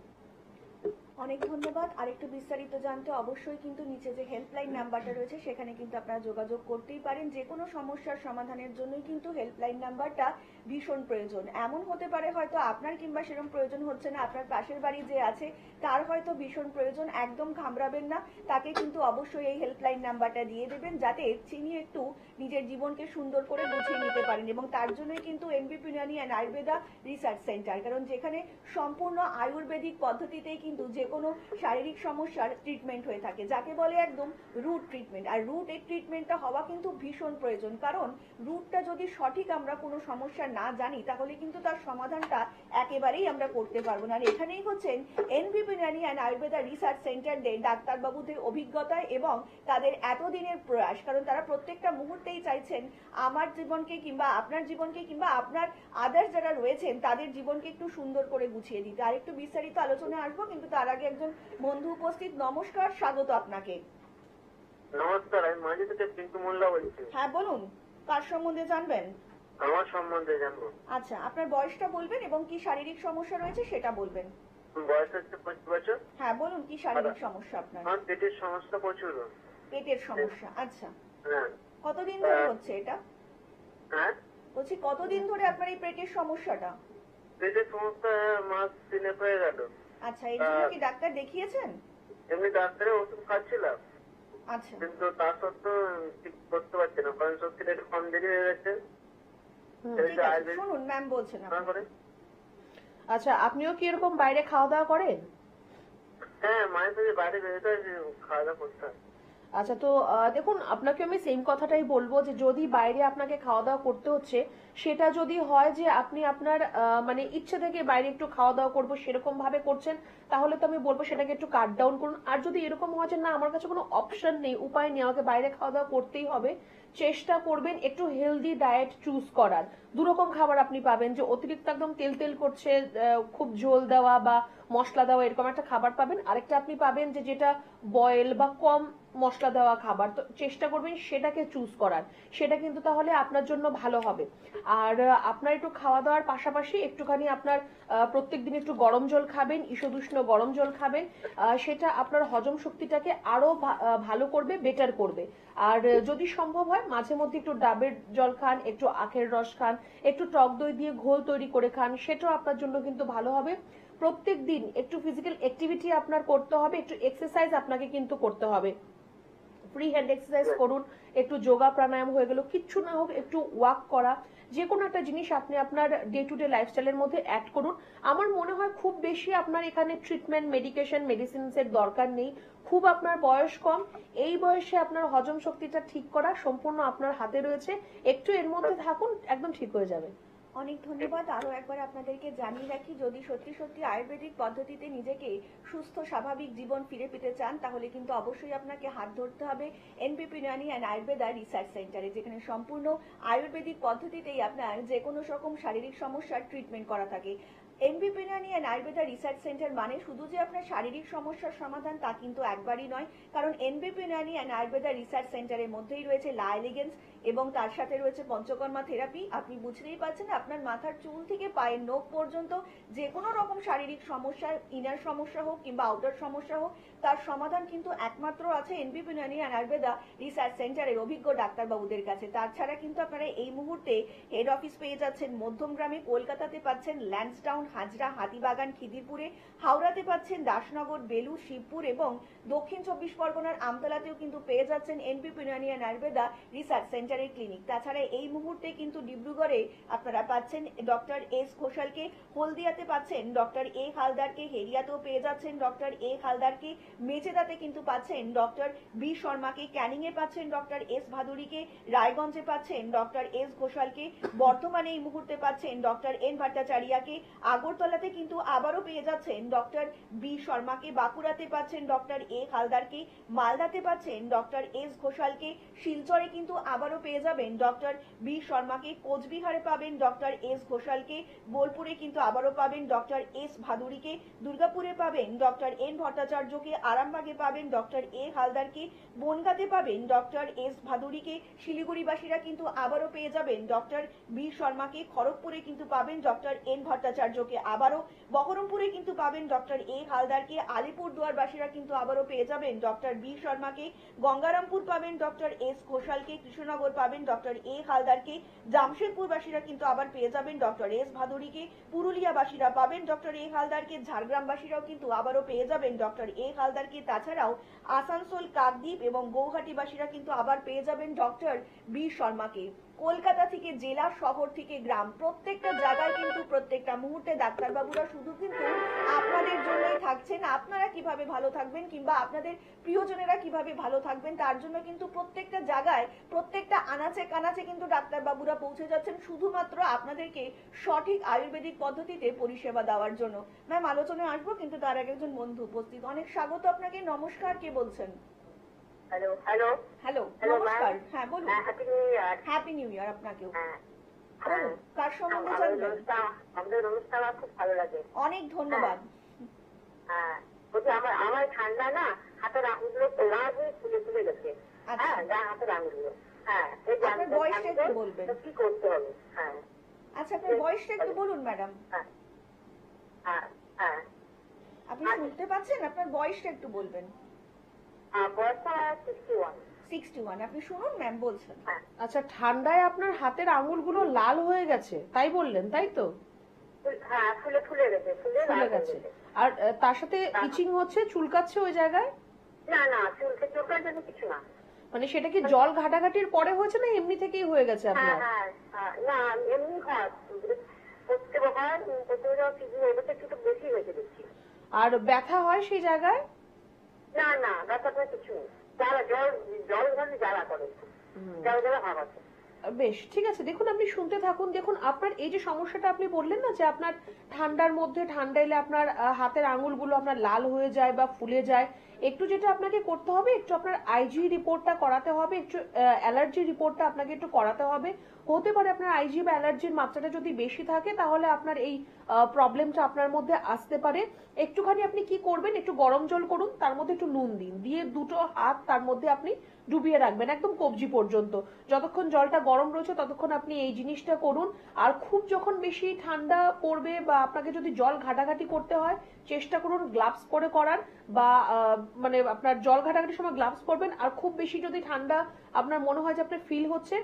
অনেক ধন্যবাদ। আর একটু বিস্তারিত জানতে অবশ্যই কিন্তু নিচে যে হেল্পলাইন নাম্বারটা রয়েছে সেখানে কিন্তু আপনারা যোগাযোগ করতেই পারেন। যে কোনো সমস্যার সমাধানের জন্যই কিন্তু হেল্পলাইন নাম্বারটা ভীষণ প্রয়োজন। এমন হতে পারে হয়তো আপনার কিংবা সেরকম প্রয়োজন হচ্ছে না, আপনার পাশের বাড়ি যে আছে তার হয়তো ভীষণ প্রয়োজন। একদম ঘাবড়াবেন না, তাকে কিন্তু অবশ্যই এই হেল্পলাইন নাম্বারটা দিয়ে দেবেন যাতে তিনি একটু নিজের জীবনকে সুন্দর করে গুছিয়ে নিতে পারেন। এবং তার জন্যই কিন্তু NBP Unani and Ayurveda research centre, কারণ যেখানে সম্পূর্ণ আয়ুর্বেদিক পদ্ধতিতেই কিন্তু যে কোনো শারীরিক সমস্যার ট্রিটমেন্ট হয়ে থাকে, যাকে বলে একদম রুট ট্রিটমেন্ট। আর রুট এই ট্রিটমেন্টটা হওয়া কিন্তু ভীষণ প্রয়োজন, কারণ রুটটা যদি সঠিক আমরা কোনো সমস্যা না জানি তাহলে কিন্তু তার সমাধানটা একেবারেই আমরা করতে পারবো না। আর এখানেই হচ্ছেন NBP Unani and Ayurveda research সেন্টারদের ডাক্তারবাবুদের অভিজ্ঞতায় এবং তাদের এতদিনের প্রয়াস, কারণ তারা প্রত্যেকটা মুহূর্তেই চাইছেন আমার জীবনকে কিংবা আপনার জীবনকে কিংবা আপনার আদার্স যারা রয়েছেন তাদের জীবনকে একটু সুন্দর করে গুছিয়ে দিতে। আর একটু বিস্তারিত আলোচনা আসবো, কিন্তু তার আগে একজন বন্ধু উপস্থিত। নমস্কার, স্বাগত আপনাকে। নমস্কার, আমি মাঝে থেকে পিন্টু মোল্লা বলছি। হ্যাঁ বলুন, কার সম্বন্ধে জানবেন? আমার সম্বন্ধে জানবো। আচ্ছা, আপনার বয়সটা বলবেন এবং কি শারীরিক সমস্যা রয়েছে সেটা বলবেন। বয়স হচ্ছে 25 বছর। হ্যাঁ বলুন, কি শারীরিক সমস্যা আপনার? আমার পেটের সমস্যা প্রচুর। পেটের সমস্যা, আচ্ছা। হ্যাঁ। কতদিন ধরে হচ্ছে এটা? হ্যাঁ, বলছি কতদিন ধরে আপনার এই পেটের সমস্যাটা? পেটের সমস্যা মাস 3 হয়ে গেল। আচ্ছা, এর জন্য কি ডাক্তার দেখিয়েছেন? এমনি ডাক্তারের ওষুধ খাচ্ছিলাম, আচ্ছা, কিন্তু তা সত্ত্বেও ঠিক করতে পারছি না, কারণ শক্তিটা একটু কম দেরি হয়ে গেছে। ঠিক আছে, শুনুন ম্যাম বলছেন তারপরে আচ্ছা, আপনিও কি এরকম বাইরে খাওয়া দাওয়া করেন? হ্যাঁ, মায়ের সাথে বাইরে বেরোতে হয়, খাওয়া দাওয়া করতে হয়। আচ্ছা, তো দেখুন, আপনাকে আমি সেম কথাটাই বলবো যে যদি বাইরে আপনাকে খাওয়া দাওয়া করতে হচ্ছে, সেটা যদি হয় যে আপনি আপনার মানে ইচ্ছে থেকে বাইরে একটু খাওয়া দাওয়া করবো সেরকম ভাবে করছেন, তাহলে তো আমি বলবো সেটাকে একটু কাট ডাউন করুন। আর যদি এরকম হয় যে না, আমার কাছে কোনো অপশন নেই, উপায় নেই, আমাকে বাইরে খাওয়া দাওয়া করতেই হবে, চেষ্টা করবেন একটু হেলদি ডায়েট চুজ করার। দুরকম খাবার আপনি পাবেন, যে অতিরিক্ত একদম তেল তেল করছে, খুব ঝোল দেওয়া বা মশলা দেওয়া এরকম একটা খাবার পাবেন। আরেকটা আপনি পাবেন যে যেটা বয়েল বা কম মশলা দেওয়া খাবার, তো চেষ্টা করবেন সেটাকে চুজ করার। সেটা কিন্তু তাহলে আপনার জন্য ভালো হবে। আর আপনার একটু খাওয়া দাওয়ার পাশাপাশি একটুখানি আপনার প্রত্যেকদিন একটু গরম জল খাবেন, ঈষদুষ্ণ গরম জল খাবেন। সেটা আপনার হজম শক্তিটাকে আরো ভালো করবে, বেটার করবে। আর যদি সম্ভব হয় মাঝে মধ্যে একটু ডাবের জল খান, একটু আখের রস খান, একটু টক দই দিয়ে ঘোল তৈরি করে খান, সেটাও আপনার জন্য কিন্তু ভালো হবে। প্রত্যেক দিন একটু ফিজিক্যাল অ্যাক্টিভিটি আপনার করতে হবে, একটু এক্সারসাইজ আপনাকে কিন্তু করতে হবে। ফ্রি হ্যান্ড এক্সারসাইজ করুন, একটু যোগা প্রাণায়াম হয়ে গেল, কিচ্ছু না হোক একটু ওয়াক করা, যে কোনো একটা জিনিস আপনি আপনার ডে টু ডে লাইফস্টাইলের মধ্যে অ্যাড করুন। আমার মনে হয় খুব বেশি আপনার এখানে ট্রিটমেন্ট, মেডিকেশন, মেডিসিনস এর দরকার নেই। খুব আপনার বয়স কম, এই বয়সে আপনার হজম শক্তিটা ঠিক করা সম্পূর্ণ আপনার হাতে রয়েছে। একটু এর মধ্যে থাকুন, একদম ঠিক হয়ে যাবে। অনেক ধন্যবাদ। আরো একবার আপনাদেরকে জানিয়ে রাখি, যদি সত্যি সত্যি আয়ুর্বেদিক পদ্ধতিতে নিজেকে সুস্থ স্বাভাবিক জীবন ফিরে পেতে চান তাহলে কিন্তু অবশ্যই আপনাকে হাত ধরতে হবে এনবিপি ইউনানি অ্যান্ড আয়ুর্বেদা রিসার্চ সেন্টারে, যেখানে সম্পূর্ণ আয়ুর্বেদিক পদ্ধতিতেই আপনার যে কোনো রকম শারীরিক সমস্যার ট্রিটমেন্ট করা থাকে। এনবিপি Unani and Ayurveda research centre মানে শুধু যে আপনার শারীরিক সমস্যার সমাধান তা কিন্তু একবারই নয়, কারণ এনবিপি ইউনানি অ্যান্ড আয়ুর্বেদা রিসার্চ সেন্টারের মধ্যেই রয়েছে লা এলিগেন্স এবং তার সাথে রয়েছে পঞ্চকর্মা থেরাপি। আপনি বুঝতেই পারছেন, আপনার মাথার চুল থেকে পায়ের নখ পর্যন্ত যে কোনো রকম শারীরিক সমস্যা, ইনার সমস্যা হোক কিংবা আউটার সমস্যা হোক, তার সমাধান কিন্তু একমাত্র আছে এনবিপি ইউনানি অ্যান্ড আয়ুর্বেদা রিসার্চ সেন্টারের অভিজ্ঞ ডাক্তারবাবুদের কাছে। তাছাড়া কিন্তু আপনারা এই মুহূর্তে হেড অফিস পেয়ে যাচ্ছেন মধ্যমগ্রামে, কলকাতাতে পাচ্ছেন ল্যান্সডাউন, হাজরা, হাতিবাগান, খিদিরপুরে, হাওড়াতে পাচ্ছেন দাসনগর, বেলুর, শিবপুর এবং দক্ষিণ 24 পরগনার আমতলাতেও কিন্তু পেয়ে যাচ্ছেন এনবিপি ইউনানি অ্যান্ড আয়ুর্বেদা রিসার্চ সেন্টারের ক্লিনিক। তাছাড়া এই মুহূর্তে কিন্তু ডিব্রুগড়ে আপনারা পাচ্ছেন ডক্টর এস ঘোষালকে, হলদিয়াতে পাচ্ছেন ডক্টর এ হালদারকে, হেরিয়াতেও পেয়ে যাচ্ছেন ডক্টর এ হালদারকে, মেচেদাতে কিন্তু পাচ্ছেন ডক্টর বি শর্মাকে, ক্যানিং এ পাচ্ছেন ডক্টর এস ভাদুরীকে, রায়গঞ্জে পাচ্ছেন ডক্টর এস ঘোষালকে, বর্ধমানে এই মুহূর্তে পাচ্ছেন ডক্টর এন ভট্টাচার্যকে, আগরতলাতে কিন্তু আবারও পেয়ে যাচ্ছেন ডক্টর বি শর্মাকে, বাঁকুড়াতে পাচ্ছেন ডক্টর এ হালদারকে, মালদাতে পাচ্ছেন ডক্টর এস ঘোষালকে, শিলচরে কিন্তু আবারও পেয়ে যাবেন ডক্টর বি শর্মাকে, কোচবিহারে পাবেন ডক্টর এস ঘোষালকে, বোলপুরে কিন্তু আবারও পাবেন ডক্টর এস ভাদুরীকে, দুর্গাপুরে পাবেন ডক্টর এন ভট্টাচার্যকে, আরামবাগে পাবেন ডক্টর এ হালদারকে, বনগাঁতে পাবেন ডক্টর এস ভাদুরীকে, শিলিগুড়িবাসীরা কিন্তু আবারও পেয়ে যাবেন ডক্টর বি শর্মাকে, খড়গপুরে কিন্তু পাবেন ডক্টর এন ভট্টাচার্যকে আবারও, বহরমপুরে কিন্তু পাবেন ডক্টর এ হালদারকে, আলিপুরদুয়ারবাসীরা কিন্তু আবারও পেয়ে যাবেন ডক্টর বি শর্মাকে, গঙ্গারামপুর পাবেন ডক্টর এস ঘোষালকে, কৃষ্ণনগর পাবেন ডক্টর এ হালদারকে, জামশেদপুরবাসীরা কিন্তু আবার পেয়ে যাবেন ডক্টর এস ভাদুরীকে, পুরুলিয়াবাসীরা পাবেন ডক্টর এ হালদারকে, ঝাড়গ্রামবাসীরাও কিন্তু আবারও পেয়ে যাবেন ডক্টর এ হালদারকে। তাছাড়াও আসানসোল, কাকদ্বীপ এবং গৌহাটিবাসীরা কিন্তু আবার পেয়ে যাবেন ডক্টর বি শর্মাকে। কলকাতা থেকে জেলা, শহর থেকে গ্রাম, প্রত্যেকটা জায়গায় কিন্তু প্রত্যেকটা মুহূর্তে ডাক্তারবাবুরা শুধু কিন্তু আপনাদের জন্যই থাকছেন। আপনারা কিভাবে ভালো থাকবেন কিংবা আপনাদের প্রিয়জনেরা কিভাবে ভালো থাকবেন তার জন্য কিন্তু প্রত্যেকটা জায়গায়, প্রত্যেকটা আনাচে কানাচে কিন্তু ডাক্তারবাবুরা পৌঁছে যাচ্ছেন শুধুমাত্র আপনাদেরকে সঠিক আয়ুর্বেদিক পদ্ধতিতে পরিষেবা দেওয়ার জন্য। ম্যাম, আলোচনায় আসবো কিন্তু তার আগে একজন বন্ধু উপস্থিত। অনেক স্বাগত আপনাকে। নমস্কার, কে বলছেন? হ্যালো হ্যালো হ্যালো, হ্যালো নমস্কার। ম্যাম। হ্যাঁ বলুন। Happy new year. Happy new year আপনাকেও। হ্যাঁ বলুন, কার সম্বন্ধে জানবেন? আমাদের অনুষ্ঠান আমার খুব ভালো লাগে। অনেক ধন্যবাদ। হ্যাঁ, বলছি আমার ঠান্ডা না, হাতের আঙুলগুলো পোড়া হয়ে ফুলে ফুলে গেছে। আচ্ছা। হ্যাঁ, যা হাতের আঙুলগুলো। হ্যাঁ, এই আপনার বয়সটা একটু বলবেন। কি করতে হবে? হ্যাঁ আচ্ছা, আপনার বয়সটা একটু বলুন ম্যাডাম। হ্যাঁ হ্যাঁ হ্যাঁ। আপনি শুনতে পাচ্ছেন? আপনার বয়সটা একটু বলবেন। বয়সটা 61। 61। আপনি শুনুন, ম্যাম বলছেন। আচ্ছা, ঠান্ডায় আপনার হাতের আঙুলগুলো লাল হয়ে গেছে তাই বললেন, তাই তো? হ্যাঁ, ফুলে ফুলে গেছে, ফুলে ফুলে লাল হয়ে গেছে। আর তার সাথে ইচিং হচ্ছে, চুলকাচ্ছে ওই জায়গায়? না না, চুলকে চোখের জন্য কিছু না। মানে সেটা কি জল ঘাটাঘাটির পরে হয়েছে না এমনি থেকেই হয়ে গেছে হ্যাঁ আপনার? হ্যাঁ হ্যাঁ, না এমনি হয়, প্রত্যেক হয়, প্রত্যেক কিছু এবছর একটু বেশি হয়েছে দেখছি। আর ব্যথা হয় সেই জায়গায়? না না, ব্যাপারটা কিছু নেই। জ্বালা, জল জল ধরে জ্বালা করে, জ্বালা জ্বালা ভাব আছে। বেশ, ঠিক আছে। দেখুন, আপনি শুনতে থাকুন। দেখুন, আপনার এই যে সমস্যাটা আপনি বললেন না যে আপনার ঠান্ডার মধ্যে, ঠান্ডা এলে আপনার হাতের আঙুলগুলো আপনার লাল হয়ে যায় বা ফুলে যায়, একটু যেটা আপনাকে করতে হবে, একটু আপনার আইজি রিপোর্টটা করাতে হবে, একটু অ্যালার্জি রিপোর্টটা আপনাকে একটু করাতে হবে। হতে পারে আপনার আইজি বা অ্যালার্জির মাত্রাটা যদি বেশি থাকে তাহলে আপনার এই প্রবলেমটা আপনার মধ্যে আসতে পারে। একটুখানি আপনি কি করবেন, একটু গরম জল করুন, তার মধ্যে একটু নুন দিন, দিয়ে দুটো হাত তার মধ্যে আপনি ডুবিয়ে রাখবেন একদম কবজি পর্যন্ত। যতক্ষণ জলটা গরম রয়েছে ততক্ষণ আপনি এই জিনিসটা করুন। আর খুব যখন বেশি ঠান্ডা পড়বে বা আপনাকে যদি জল ঘাটাঘাটি করতে হয়, চেষ্টা করুন গ্লাভস পরে করার, বা মানে আপনার জল ঘাটাঘাটির সময় গ্লাভস পরবেন। আর খুব বেশি যদি ঠান্ডা আপনার মনে হয় যে আপনার ফিল হচ্ছে,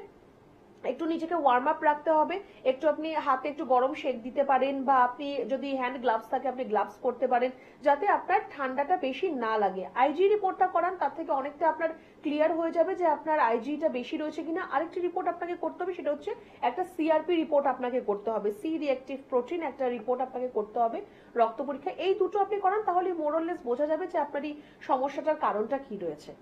একটু নিজেকে ওয়ার্ম আপ রাখতে হবে। একটু আপনি হাতে একটু গরম শেক দিতে পারেন, বা আপনি যদি হ্যান্ড গ্লাভস থাকে আপনি গ্লাভস করতে পারেন, যাতে আপনার ঠান্ডাটা বেশি না লাগে। আইজি রিপোর্টটা করান, তার থেকে অনেকটা আপনার ক্লিয়ার হয়ে যাবে যে আপনার আইজিটা বেশি রয়েছে কিনা। আরেকটি রিপোর্ট আপনাকে করতে হবে, সেটা হচ্ছে একটা সিআরপি রিপোর্ট আপনাকে করতে হবে, সি রিঅ্যাক্টিভ প্রোটিন একটা রিপোর্ট আপনাকে করতে হবে, রক্ত পরীক্ষা। এই দুটো আপনি করান, তাহলে মোরলেস বোঝা যাবে যে আপনার এই সমস্যাটার কারণটা কি রয়েছে।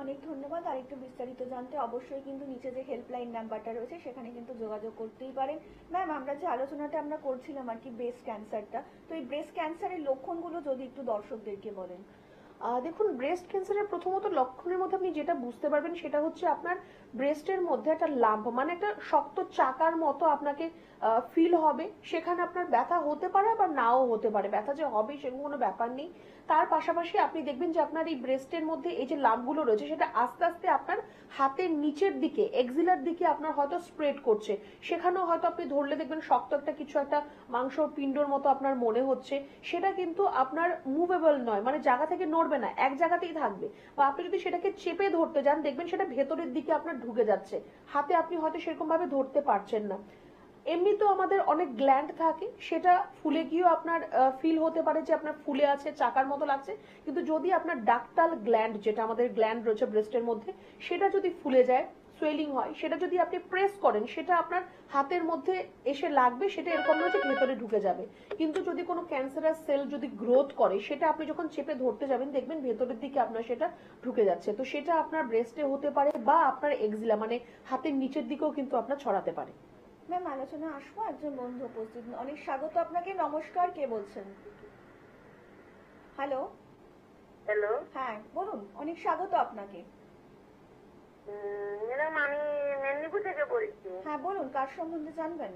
অনেক ধন্যবাদ। আর একটু বিস্তারিত জানতে অবশ্যই কিন্তু নিচে যে হেল্পলাইন নাম্বারটা রয়েছে সেখানে কিন্তু যোগাযোগ করতেই পারেন। ম্যাম, আমরা যে আলোচনাটা আমরা করছিলাম আর কি ব্রেস্ট ক্যান্সারটা, তো এই ব্রেস্ট ক্যান্সারের লক্ষণগুলো যদি একটু দর্শকদেরকে বলেন। দেখুন, ব্রেস্ট ক্যান্সারের প্রথমত লক্ষণের মধ্যে আপনি যেটা বুঝতে পারবেন সেটা হচ্ছে আপনার ব্রেস্টের মধ্যে একটা লাম্প, মানে একটা শক্ত চাকার মতো আপনাকে ফিল হবে। সেখানে আপনার ব্যথা হতে পারে আবার নাও হতে পারে, ব্যথা যে হবে সেরকম কোনো ব্যাপার নেই। তার পাশাপাশি আপনি দেখবেন যে আপনার এই ব্রেস্টের মধ্যে এই যে লাম্পগুলো রয়েছে সেটা আস্তে আস্তে আপনার হাতের নিচের দিকে, এক্সিলার দিকে আপনার হয়তো স্প্রেড করছে। সেখানেও হয়তো আপনি ধরলে দেখবেন শক্ত একটা কিছু, একটা মাংস পিণ্ডর মতো আপনার মনে হচ্ছে। সেটা কিন্তু আপনার মুভেবল নয়, মানে জায়গা থেকে নড়বে না, এক জায়গাতেই থাকবে। বা আপনি যদি সেটাকে চেপে ধরতে যান দেখবেন সেটা ভেতরের দিকে আপনার ঢুকে যাচ্ছে, হাতে আপনি হয়তো সেরকম ভাবে ধরতে পারছেন না। এমনিতেও আমাদের অনেক গ্ল্যান্ড থাকে, সেটা ফুলে গিয়েও আপনার ফিল হতে পারে যে আপনার ফুলে আছে, চাকার মতো লাগছে। কিন্তু যদি আপনার ডাক্টাল গ্ল্যান্ড, যেটা আমাদের গ্ল্যান্ড রয়েছে ব্রেস্টের মধ্যে, সেটা যদি ফুলে যায়, সোয়েলিং হয়, সেটা যদি আপনি প্রেস করেন সেটা আপনার হাতের মধ্যে এসে লাগবে, সেটা এরকম নয় যে ভেতরে ঢুকে যাবে। কিন্তু যদি কোনো ক্যান্সারাস সেল যদি গ্রোথ করে, সেটা আপনি যখন চেপে ধরতে যাবেন দেখবেন ভেতরের দিকে আপনার সেটা ঢুকে যাচ্ছে। তো সেটা আপনার ব্রেস্টে হতে পারে বা আপনার এক্সিলা, মানে হাতের নিচের দিকেও কিন্তু আপনার ছড়াতে পারে। ম্যাম, আলোচনা আসবো, একজন বন্ধু উপস্থিত। অনেক স্বাগত আপনাকে। নমস্কার, কে বলছেন? হ্যালো। হ্যালো, হ্যাঁ বলুন, অনেক স্বাগত আপনাকে। ম্যাডাম আমি মেদিনীপুর থেকে বলছি। হ্যাঁ বলুন, কার সম্বন্ধে জানবেন?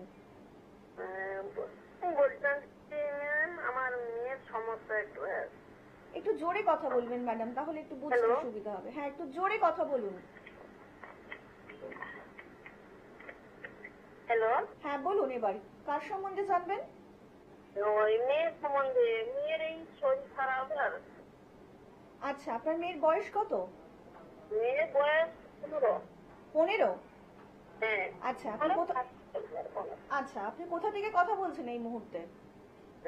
বলছিলাম যে ম্যাম আমার মেয়ের সমস্যা একটু। একটু জোরে কথা বলবেন ম্যাডাম, তাহলে একটু বুঝতে Hello? সুবিধা হবে। হ্যাঁ, একটু জোরে কথা বলুন। হ্যালো, হ্যাঁ বলুন, এবার কার সম্বন্ধে জানবেন? ওই মেয়ের সম্বন্ধে, মেয়ের এই শরীর খারাপ। আর আচ্ছা, আপনার মেয়ের বয়স কত? মেয়ের বয়স 15। 15? হ্যাঁ। আচ্ছা আপনি কোথা থেকে কথা বলছেন এই মুহূর্তে?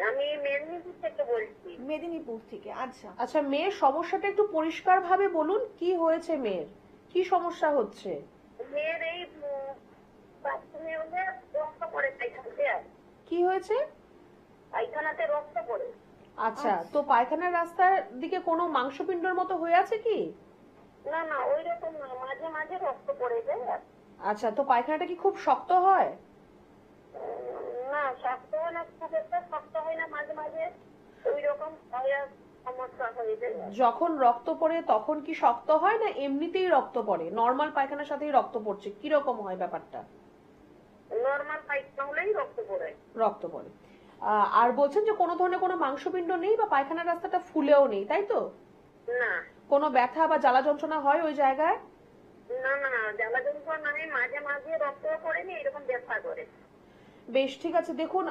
আমি মেদিনীপুর থেকে বলছি। মেদিনীপুর থেকে। আচ্ছা আচ্ছা, মেয়ের সমস্যাটা একটু পরিষ্কার ভাবে বলুন, কি হয়েছে মেয়ের, কি সমস্যা হচ্ছে? মেয়ের এই বাথরুমে হলে রক্ত পড়ে পায়খানাতে, আর কি হয়েছে? পায়খানাতে রক্ত পড়ে। আচ্ছা, তো পায়খানার রাস্তার দিকে কোনো মাংসপিণ্ডর মতো হয়ে আছে কি? না না, ওই রকম না, মাঝে মাঝে রক্ত পড়ে যায়। আচ্ছা, তো পায়খানাটা কি খুব শক্ত হয়? না, শক্ত হয় না, খুব একটা শক্ত হয় না, মাঝে মাঝে ওই রকম সমস্যা হয়ে যায়। যখন রক্ত পড়ে তখন কি শক্ত হয় না এমনিতেই রক্ত পড়ে? নর্মাল পায়খানার সাথেই রক্ত পড়ছে, কি রকম হয় ব্যাপারটা? নর্মাল পায়খানা হলেই রক্ত পড়ে। রক্ত পড়ে। আর বলছেন যে কোনো ধরনের কোনো মাংসপিণ্ড নেই বা পায়খানার রাস্তাটা ফুলেও নেই, তাই তো? না কোনো ব্যথা বা জ্বালা যন্ত্রণা হয় ওই জায়গায়? না না, জ্বালা যন্ত্রণা নাই, মাঝে মাঝে রক্ত পড়েনি, এরকম ব্যথা করে। বেশ, ঠিক আছে। দেখুন,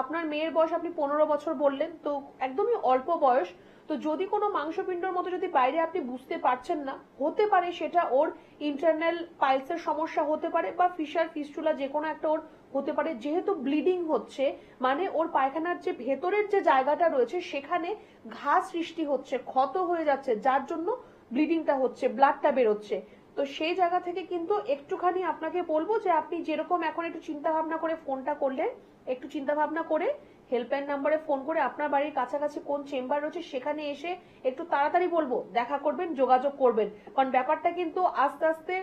আপনার মেয়ের বয়স আপনি 15 বছর বললেন, তো একদমই অল্প বয়স। তো যদি কোনো মাংসপিণ্ডর মতো যদি বাইরে আপনি বুঝতে পারছেন না, হতে পারে সেটা ওর ইন্টারনাল পাইলসের সমস্যা হতে পারে বা ফিশার ফিস্টুলা যে কোনো একটা ওর হতে পারে। যেহেতু ব্লিডিং হচ্ছে মানে ওর পায়খানার যে ভেতরের যে জায়গাটা রয়েছে সেখানে ঘা সৃষ্টি হচ্ছে, ক্ষত হয়ে যাচ্ছে, যার জন্য ব্লিডিংটা হচ্ছে, ব্লাডটা বেরোচ্ছে। তো সেই জায়গা থেকে কিন্তু একটুখানি আপনাকে বলবো যে আপনি যেরকম এখন একটু চিন্তা ভাবনা করে ফোনটা করলেন, একটু চিন্তা ভাবনা করে হেল্পলাইন নাম্বারে ফোন করে আপনার বাড়ির কাছাকাছি কোন চেম্বার রয়েছে সেখানে এসে একটু তাড়াতাড়ি বলবো দেখা করবেন, যোগাযোগ করবেন। কারণ ব্যাপারটা কিন্তু আস্তে আস্তে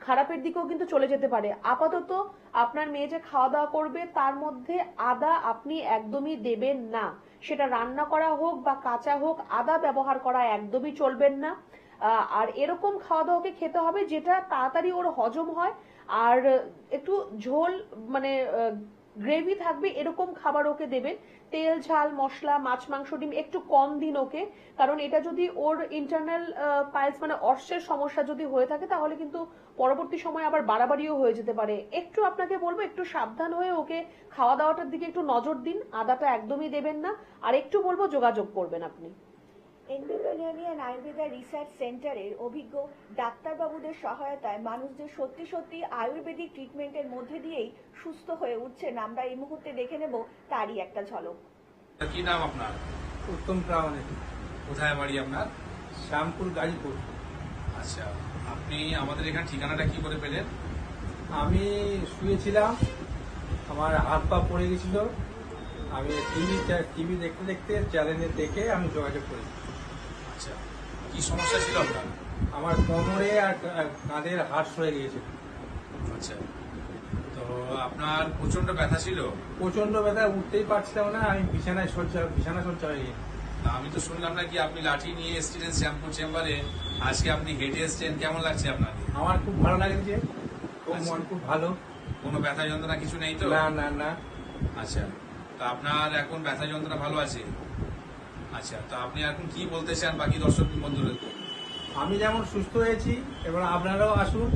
খারাপের দিকেও কিন্তু চলে যেতে পারে। আপাতত আপনার মেয়ে যে খাওয়া দাওয়া করবে তার মধ্যে আদা আপনি একদমই দেবেন না, সেটা রান্না করা হোক বা কাঁচা হোক, আদা ব্যবহার করা একদমই চলবেন না। আর এরকম খাওয়া দাওয়াকে খেতে হবে যেটা তাড়াতাড়ি ওর হজম হয়, আর একটু ঝোল মানে গ্রেভি থাকবে এরকম খাবার ওকে দেবেন। তেল ঝাল মশলা মাছ মাংস ডিম একটু কম দিন ওকে, কারণ এটা যদি ওর ইন্টারনাল পাইলস মানে অর্শের সমস্যা যদি হয়ে থাকে তাহলে কিন্তু পরবর্তী সময় আবার বাড়াবাড়িও হয়ে যেতে পারে। একটু আপনাকে বলবো একটু সাবধান হয়ে ওকে খাওয়া দাওয়াটার দিকে একটু নজর দিন, আদাটা একদমই দেবেন না। আর একটু বলবো যোগাযোগ করবেন আপনি। এন্ডোক্রাইনিয়ান আয়ুর্বেদা রিসার্চ সেন্টারের অভিজ্ঞ ডাক্তারবাবুদের সহায়তায় মানুষ যে সত্যি সত্যি আয়ুর্বেদিক ট্রিটমেন্টের মধ্যে দিয়েই সুস্থ হয়ে উঠছেন আমরা এই মুহূর্তে দেখে নেব তারই একটা ঝলক। কি নাম আপনার? উত্তম প্রামাণিক, কোথায় বাড়ি আপনার? শ্যামপুর গাজীপুর। আচ্ছা, আপনি আমাদের এখানে ঠিকানাটা কি করে পেলেন? আমি শুয়েছিলাম, আমার হাত পা পড়ে গেছিল, আমি টিভি দেখতে দেখতে চ্যানেলে দেখে আমি যোগাযোগ করি। আচ্ছা, কি সমস্যা ছিল আপনার? আমার কোমরে আর কাঁধের হাড় সরে গিয়েছিল। আচ্ছা, তো আপনার প্রচন্ড ব্যথা ছিল? প্রচন্ড ব্যথা, উঠতেই পারছিলাম না, আমি বিছানা শয্যা হয়ে গেছি। তা আমি তো শুনলাম নাকি আপনি লাঠি নিয়ে এসেছিলেন শ্যামপুর চেম্বারে, আজকে আপনি হেঁটে এসেছেন, কেমন লাগছে আপনার? আমার খুব ভালো লাগছে, খুব আচ্ছা। মন খুব ভালো। কোনো ব্যথা যন্ত্রণা কিছু নেই তো? না না না। আচ্ছা, তো আপনার এখন ব্যথা যন্ত্রণা ভালো আছে? আচ্ছা, তো আপনি এখন কি বলতে চান বাকি দর্শক বন্ধুদেরকে? আমি যেমন সুস্থ হয়েছি এবার আপনারাও আসুন,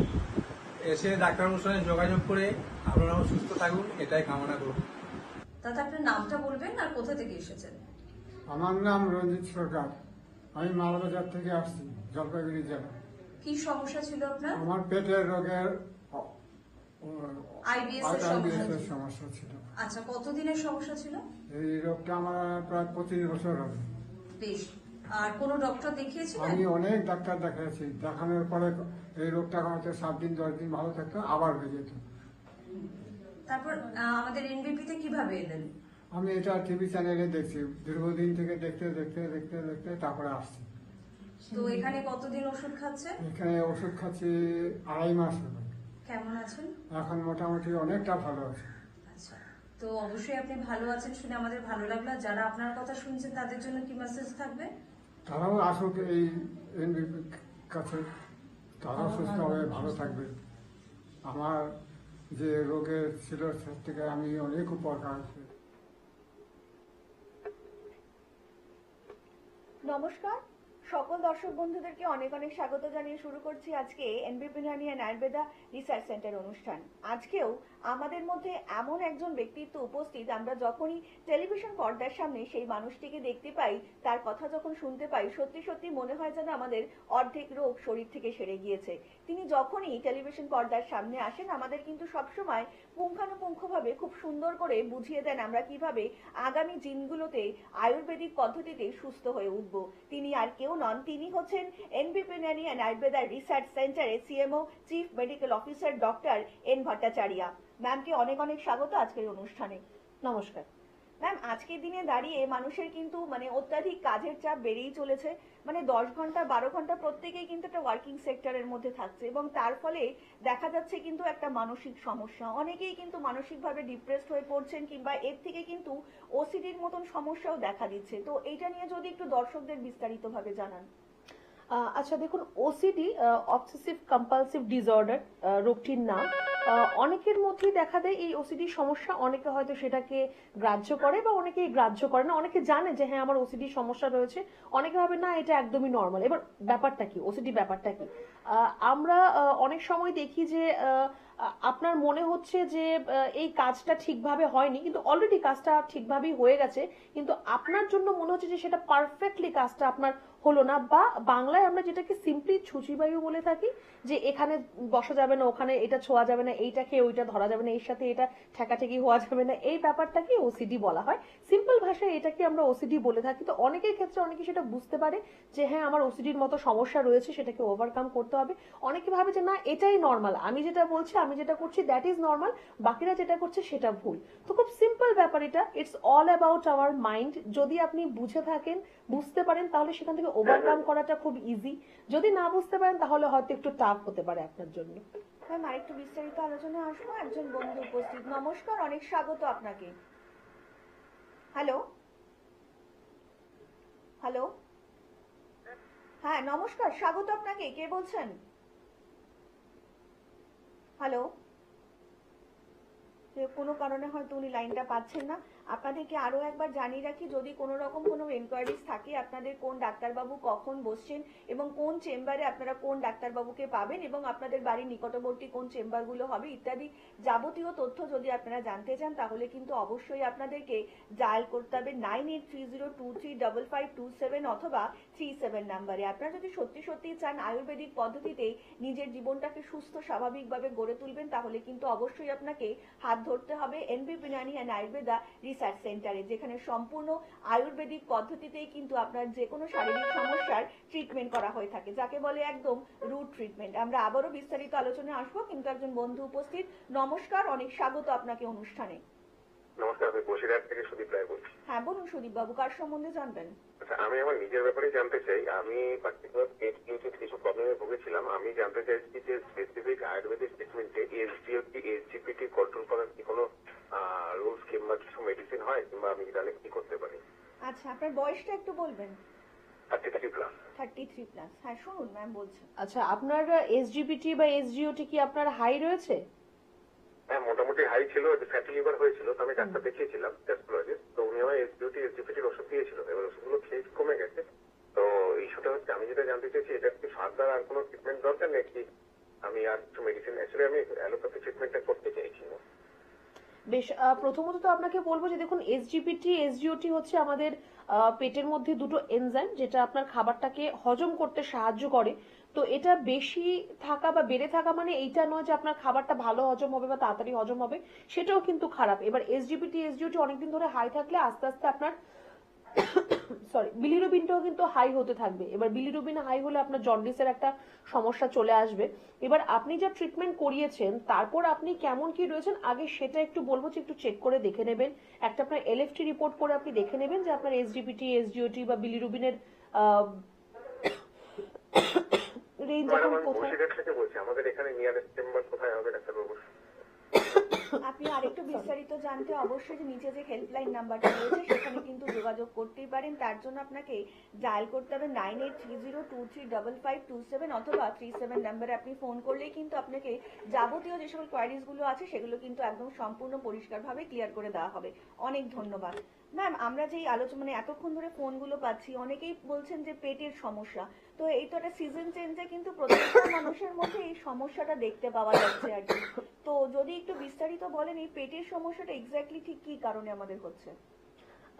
এসে ডাক্তারবাবুর সঙ্গে যোগাযোগ করে আপনারাও সুস্থ থাকুন, এটাই কামনা করব। দাদা আপনার নামটা বলবেন আর কোথা থেকে এসেছেন? আমার নাম রঞ্জিত সরকার, আমি মালবাজার থেকে আসছি, জলপাইগুড়ি জেলা। কি সমস্যা ছিল আপনার? আমার পেটের রোগের IBS এর IBS সমস্যা এর ছিল। সমস্যা ছিল। আচ্ছা, কতদিনের সমস্যা ছিল? এই রোগটা আমার প্রায় 25 বছর হবে। বেশ, আর কোনো ডক্টর দেখিয়েছিলেন? আমি অনেক ডাক্তার দেখাচ্ছি, দেখানোর পরে এই রোগটা হয়তো 7 দিন 10 দিন ভালো থাকতো, আবার হয়ে যেত। তারপর আমাদের এনবিপি তে কিভাবে এলেন? আমি এটা টিভি চ্যানেলে দেখছি, দীর্ঘদিন থেকে দেখতে দেখতে দেখতে দেখতে তারপরে আসছি। তো এখানে কতদিন ওষুধ খাচ্ছেন? এখানে ওষুধ খাচ্ছি 2.5 মাস হলো। কেমন আছেন? এখন মোটামুটি অনেকটা ভালো আছে। আচ্ছা, তো অবশ্যই আপনি ভালো আছেন শুনে আমাদের ভালো লাগলো। আর যারা আপনার কথা শুনছেন তাদের জন্য কি মেসেজ থাকবে? তারাও আসুক এই এনবিপির কাছে, তারাও সুস্থ হয়ে ভালো থাকবে। আমার যে রোগের ছিল সে থেকে আমি অনেক উপকার পেয়েছি। নমস্কার, সকল দর্শক বন্ধুদেরকে অনেক অনেক স্বাগত জানিয়ে শুরু করছি আজকে এনবিপি ইউনানিয়ান আয়ুর্বেদা রিসার্চ সেন্টার অনুষ্ঠান। আজকেও আমাদের মধ্যে এমন একজন ব্যক্তিত্ব উপস্থিত, আমরা যখনই টেলিভিশন পর্দার সামনে সেই মানুষটিকে দেখতে পাই, তার কথা যখন শুনতে পাই, সত্যি সত্যি মনে হয় যেন আমাদের অর্ধেক রোগ শরীর থেকে সেরে গিয়েছে। তিনি যখনই টেলিভিশন পর্দার সামনে আসেন, আমাদের কিন্তু সবসময় পুঙ্খানুপুঙ্খভাবে খুব সুন্দর করে বুঝিয়ে দেন আমরা কিভাবে আগামী দিনগুলোতে আয়ুর্বেদিক পদ্ধতিতে সুস্থ হয়ে উঠব। তিনি আর কেউ নন, তিনি হচ্ছেন NBP Unani and Ayurveda research সেন্টারে CMO chief medical officer doctor N Bhattacharya. ম্যামকে অনেক অনেক স্বাগত আজকের অনুষ্ঠানে। নমস্কার ম্যাম, আজকের দিনে দাঁড়িয়ে মানুষের কিন্তু অত্যাধিক কাজের চাপ বেড়েই চলেছে। 10 ঘন্টা 12 ঘন্টা প্রত্যেকেই কিন্তু একটা ওয়ার্কিং সেক্টরের মধ্যে থাকছে, এবং তার ফলে দেখা যাচ্ছে কিন্তু একটা মানসিক সমস্যা, অনেকেই কিন্তু মানসিকভাবে ডিপ্রেসড হয়ে পড়ছেন, কিংবা এর থেকে কিন্তু ওসিডির মতন সমস্যাও দেখা দিচ্ছে। তো এইটা নিয়ে যদি একটু দর্শকদের বিস্তারিতভাবে জানান। আচ্ছা দেখুন, ওসিডি অবসেসিভ কম্পালসিভ ডিসঅর্ডার রোগটির নাম। অনেকের মধ্যেই দেখা দেয় এই ওসিডি সমস্যা, অনেকে হয়তো সেটাকে গ্রাহ্য করে বা অনেকেই গ্রাহ্য করে না। অনেকে জানে যে হ্যাঁ আমার ওসিডি সমস্যা রয়েছে, অনেকে ভাবে না এটা একদমই নর্মাল। এবার ব্যাপারটা কি, ওসিডি ব্যাপারটা কি? আমরা অনেক সময় দেখি যে আপনার মনে হচ্ছে যে এই কাজটা ঠিকভাবে হয়নি, কিন্তু অলরেডি কাজটা ঠিকভাবেই হয়ে গেছে, কিন্তু আপনার জন্য মনে হচ্ছে যে সেটা পারফেক্টলি কাজটা আপনার হলো না। বা বাংলায় আমরা যেটাকে সিম্পলি ছুঁচিবায়ু বলে থাকি, যে এখানে বসা যাবে না, ওখানে এটা ছোঁয়া যাবে না, এইটা খেয়ে ওইটা ধরা যাবে না, এর সাথে এটা ঠেকাঠেকি হওয়া যাবে না, এই ব্যাপারটাকে ওসিডি বলা হয়। সিম্পল ভাষায় এটাকে আমরা ওসিডি বলে থাকি। তো অনেকের ক্ষেত্রে অনেকে সেটা বুঝতে পারে যে হ্যাঁ আমার ওসিডির মতো সমস্যা রয়েছে, সেটাকে ওভারকাম করতে হবে। অনেকে ভাবে যে না এটাই নর্মাল, আমি যেটা বলছি, আমি যেটা করছি দ্যাট ইজ নর্মাল, বাকিরা যেটা করছে সেটা ভুল। তো খুব সিম্পল ব্যাপার এটা, it's all about our mind. যদি আপনি বুঝে থাকেন, বুঝতে পারেন, তাহলে সেখান থেকে ওভারকাম করাটা খুব ইজি। যদি না বুঝতে পারেন তাহলে হয়তো একটু টাফ হতে পারে আপনার জন্য। ম্যাম, আরেকটু বিস্তারিত আলোচনা আসবো। একজন বন্ধু উপস্থিত, নমস্কার, অনেক স্বাগত আপনাকে। হ্যালো হ্যালো, হ্যাঁ নমস্কার, স্বাগত আপনাকে। কে বলছেন? হ্যালো, কোনো কারণে হয়তো উনি লাইনটা পাচ্ছেন না। আপনাদেরকে আরো একবার জানিয়ে রাখি, যদি কোনো রকম কোনো এনকোয়ারিজ থাকে, আপনাদের কোন ডাক্তারবাবু কখন বসছেন এবং কোন চেম্বারে আপনারা কোন ডাক্তারবাবুকে পাবেন এবং আপনাদের বাড়ির নিকটবর্তী কোন চেম্বারগুলো হবে ইত্যাদি যাবতীয় তথ্য যদি আপনারা জানতে চান, তাহলে কিন্তু অবশ্যই আপনাদেরকে ডায়াল করতে হবে 9830235527 অথবা 37 নাম্বারে। আপনারা যদি সত্যি সত্যি চান আয়ুর্বেদিক পদ্ধতিতে নিজের জীবনটাকে সুস্থ স্বাভাবিকভাবে গড়ে তুলবেন, তাহলে কিন্তু অবশ্যই আপনাকে হাত ধরতে হবে এনবিপি ইউনানি অ্যান্ড আয়ুর্বেদা রিসার্চ সেন্টারে, যেখানে সম্পূর্ণ আয়ুর্বেদিক পদ্ধতিতেই কিন্তু আপনার যে কোনো শারীরিক সমস্যার ট্রিটমেন্ট করা হয়ে থাকে, যাকে বলে একদম রুট ট্রিটমেন্ট। আমরা আবারও বিস্তারিত আলোচনায় আসবো, কিন্তু একজন বন্ধু উপস্থিত, নমস্কার, অনেক স্বাগত আপনাকে অনুষ্ঠানে। নমস্কার, আমি বসিরহাট থেকে সুদীপ রায় বলছি। হ্যাঁ বলুন সুদীপ বাবু, কার সম্বন্ধে জানবেন? আচ্ছা, আমি আমার নিজের ব্যাপারে জানতে চাই। আমি পার্টিকুলার পেট রিলেটেড কিছু প্রবলেমে ভুগেছিলাম। আমি জানতে চাইছি যে স্পেসিফিক আয়ুর্বেদিক ট্রিটমেন্টে এসজিওটি এসজিপিটি কন্ট্রোল করার কি কোনো রুলস কিংবা কিছু মেডিসিন হয়, কিংবা আমি জানলে কি করতে পারি? আচ্ছা, আপনার বয়সটা একটু বলবেন। 33+। 33+। হ্যাঁ শুনুন, ম্যাম বলছেন। আচ্ছা, আপনার এসজিপিটি বা এসজিওটি কি আপনার হাই রয়েছে? হ্যাঁ, মোটামুটি হাই ছিল, ফ্যাটি লিভার হয়েছিল। তো আমি ডাক্তার দেখিয়েছিলাম, গ্যাস্ট্রোলজিস্ট। তো উনি আমার এসজিওটি এসজিপিটির ওষুধ দিয়েছিল। এবার ওষুধগুলো খেয়ে কমে গেছে। তো ইস্যুটা হচ্ছে, আমি যেটা জানতে চাইছি, এটা কি ফার্দার আর কোনো ট্রিটমেন্ট দরকার নাকি আমি আর কিছু মেডিসিন? অ্যাকচুয়ালি আমি অ্যালোপ্যাথি ট্রিটমেন্টটা করতে চাইছি না। বেশ, প্রথমত তো আপনাকে বলবো যে দেখুন, এসজিপিটি এসজিওটি হচ্ছে আমাদের পেটের মধ্যে দুটো এনজাইম, যেটা আপনার খাবারটাকে হজম করতে সাহায্য করে। তো এটা বেশি থাকা বা বেড়ে থাকা মানে এইটা নয় যে আপনার খাবারটা ভালো হজম হবে বা তাড়াতাড়ি হজম হবে, সেটাও কিন্তু খারাপ। এবার এসজিপিটি এসজিওটি অনেকদিন ধরে হাই থাকলে আস্তে আস্তে আপনার বিলিরুবিনটাও কিন্তু হাই হতে থাকবে। এবার বিলিরুবিন হাই হলে আপনার জন্ডিসের একটা সমস্যা চলে আসবে। এবার আপনি যা ট্রিটমেন্ট করিয়েছেন, তারপর আপনি কেমন কি রয়েছেন আগে সেটা একটু বলবো, যে একটু চেক করে দেখে নেবেন। একটা আপনার এলএফটি রিপোর্ট করে আপনি দেখে নেবেন যে আপনার এসজিপিটি এসজিওটি বা বিলিরুবিনের রেঞ্জ এখন কোথায়। আমাদের এখানে নিয়ারেস্ট চেম্বার কোথায় হবে ডাক্তারবাবু? আপনি আরেকটু বিস্তারিত জানতে অবশ্যই যে নিচে যে হেল্পলাইন নাম্বারটা রয়েছে সেখানে কিন্তু যোগাযোগ করতেই পারেন। তার জন্য আপনাকে ডায়াল করতে হবে 9830235527 অথবা 37 নাম্বারে আপনি ফোন করলেই কিন্তু আপনাকে যাবতীয় যে সকল কোয়ারিজ গুলো আছে সেগুলো কিন্তু একদম সম্পূর্ণ পরিষ্কারভাবে ক্লিয়ার করে দেওয়া হবে। অনেক ধন্যবাদ। ম্যাম, আমরা যেই আলোচনা এতক্ষণ ধরে ফোনগুলো পাচ্ছি, অনেকেই বলছেন যে পেটের সমস্যা। তো তো এই তো একটা সিজন চেঞ্জে কিন্তু প্রত্যেকটা মানুষের মধ্যে এই সমস্যাটা দেখতে পাওয়া যাচ্ছে আর কি। তো যদি একটু বিস্তারিত বলেন এই পেটের সমস্যাটা এক্স্যাক্টলি ঠিক কি কারণে আমাদের হচ্ছে?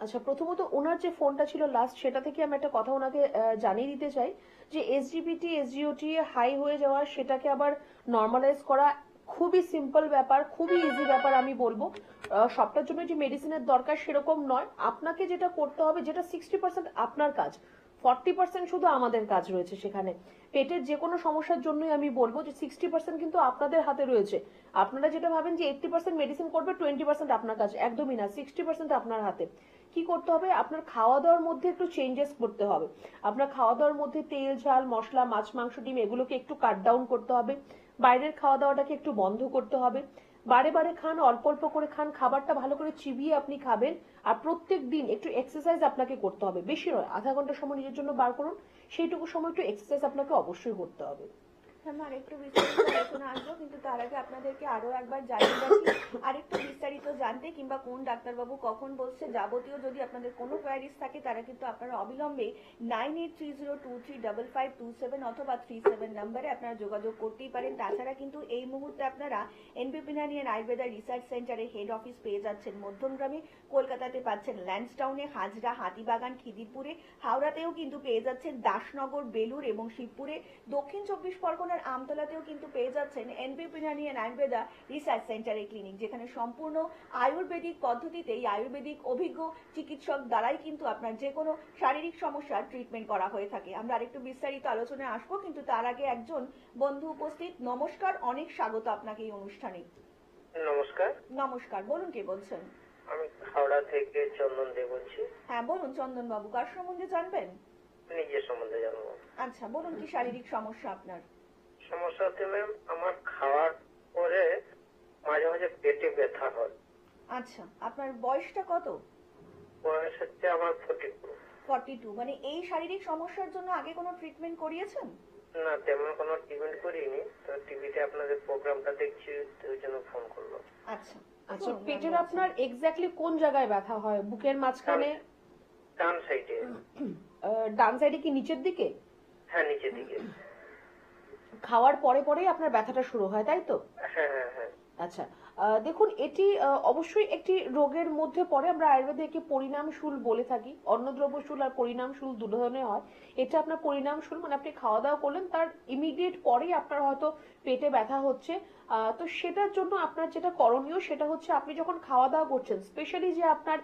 আচ্ছা, প্রথমত ওনার যে ফোনটা ছিল লাস্ট, সেটা থেকে আমি একটা কথা ওনাকে জানিয়ে দিতে চাই যে এসজিবিটি এসজিওটি হাই হয়ে যাওয়া, সেটাকে আবার নর্মালাইজ করা খুবই সিম্পল ব্যাপার, খুবই ইজি ব্যাপার। আমি বলবো সবটার জন্য যে মেডিসিনের দরকার সেরকম নয়। আপনাকে যেটা করতে হবে, যেটা 60% আপনার কাজ, 40% শুধু আমাদের কাজ রয়েছে সেখানে। পেটের যে কোনো সমস্যার জন্যই আমি বলবো যে 60% কিন্তু আপনাদের হাতে রয়েছে। আপনারা যেটা ভাবেন যে 80% মেডিসিন করবে, 20% আপনার কাজ, একদমই না। 60% আপনার হাতে। কি করতে হবে? আপনার খাওয়া দাওয়ার মধ্যে একটু চেঞ্জেস করতে হবে। আপনার খাওয়া দাওয়ার মধ্যে তেল ঝাল মশলা, মাছ মাংস ডিম এগুলোকে একটু কাট ডাউন করতে হবে। বাইরের খাওয়া দাওয়াটাকে একটু বন্ধ করতে হবে। বারে বারে খান, অল্প অল্প করে খান, খাবারটা ভালো করে চিবিয়ে আপনি খাবেন। আর প্রত্যেক দিন একটু এক্সারসাইজ আপনাকে করতে হবে, বেশি নয়, আধা ঘন্টা সময় নিজের জন্য বার করুন। সেইটুকু সময় একটু এক্সারসাইজ আপনাকে অবশ্যই করতে হবে। হ্যাঁ, আরেকটু বিস্তারিত আলোচনা আসবো, কিন্তু তার আগে আপনাদেরকে আরো একবার জানিয়ে রাখি, আরেকটু বিস্তারিত জানতে কিংবা কোন ডাক্তারবাবু কখন বলছে যাবতীয় যদি আপনাদের কোনো কোয়ারিজ থাকে, তারা কিন্তু আপনারা অবিলম্বে 9830235527 অথবা 37 নম্বরে আপনারা যোগাযোগ করতেই পারেন। তাছাড়া কিন্তু এই মুহূর্তে আপনারা এনবি পিনানিয়ান আয়ুর্বেদা রিসার্চ সেন্টারের হেড অফিস পেয়ে যাচ্ছেন মধ্যমগ্রামে, কলকাতাতে পাচ্ছেন ল্যান্সটাউনে, হাজরা, হাতিবাগান, খিদিরপুরে, হাওড়াতেও কিন্তু পেয়ে যাচ্ছেন দাসনগর, বেলুর এবং শিবপুরে, দক্ষিণ 24 পরগনার আমতলাতেও কিন্তু পেয়ে যাচ্ছেন এনবি পিনানিয়ান আয়ুর্বেদা রিসার্চ সেন্টারের ক্লিনিক, যেখানে সম্পূর্ণ আয়ুর্বেদিক পদ্ধতিতে আয়ুর্বেদিক অভিজ্ঞ চিকিৎসক দ্বারাই কিন্তু আপনার যে কোনো শারীরিক সমস্যার ট্রিটমেন্ট করা হয়ে থাকে। আমরা আরেকটু বিস্তারিত আলোচনায় আসবো, কিন্তু তার আগে একজন বন্ধু উপস্থিত। নমস্কার, অনেক স্বাগত আপনাকে এই অনুষ্ঠানে। নমস্কার, নমস্কার, বলুন কে বলছেন? আমি হাওড়া থেকে চন্দন দে বলছি। হ্যাঁ বলুন চন্দন বাবু, কার সম্বন্ধে জানবেন? নিজের সম্বন্ধে জানবো। আচ্ছা বলুন, কি শারীরিক সমস্যা আপনার? সমস্যা হচ্ছে ম্যাম, আমার খাওয়ার পরে মাঝে মাঝে পেটে ব্যথা হয়। আচ্ছা, আপনার বয়সটা কত? বয়স হচ্ছে আমার 42। 42। মানে এই শারীরিক সমস্যার জন্য আগে কোনো ট্রিটমেন্ট করিয়েছেন? না, তেমন কোনো ট্রিটমেন্ট করিনি, তো টিভিতে আপনাদের প্রোগ্রামটা দেখছি, তো ওই জন্য ফোন করলো। আচ্ছা আচ্ছা, পেটের আপনার এক্স্যাক্টলি কোন জায়গায় ব্যথা হয়? বুকের মাঝখানে? ডান সাইডে। ডান সাইডে কি নিচের দিকে? হ্যাঁ, নিচের দিকে। খাওয়ার পরে পরেই আপনার ব্যথাটা শুরু হয়, তাই তো? হ্যাঁ হ্যাঁ হ্যাঁ। আচ্ছা, দেখুন এটি অবশ্যই একটি রোগের মধ্যে পড়ে। আমরা আয়ুর্বেদে একে পরিণামশূল বলে থাকি। অন্নদ্রব্যশূল আর পরিণামশূল দু ধরনের হয়। এটা আপনার পরিণামশূল, মানে আপনি খাওয়া দাওয়া করলেন, তার ইমিডিয়েট পরেই আপনার হয়তো পেটে ব্যথা হচ্ছে। তো সেটার জন্য আপনার যেটা করণীয় সেটা হচ্ছে, আপনি যখন খাওয়া দাওয়া করছেন, স্পেশালি যে আপনার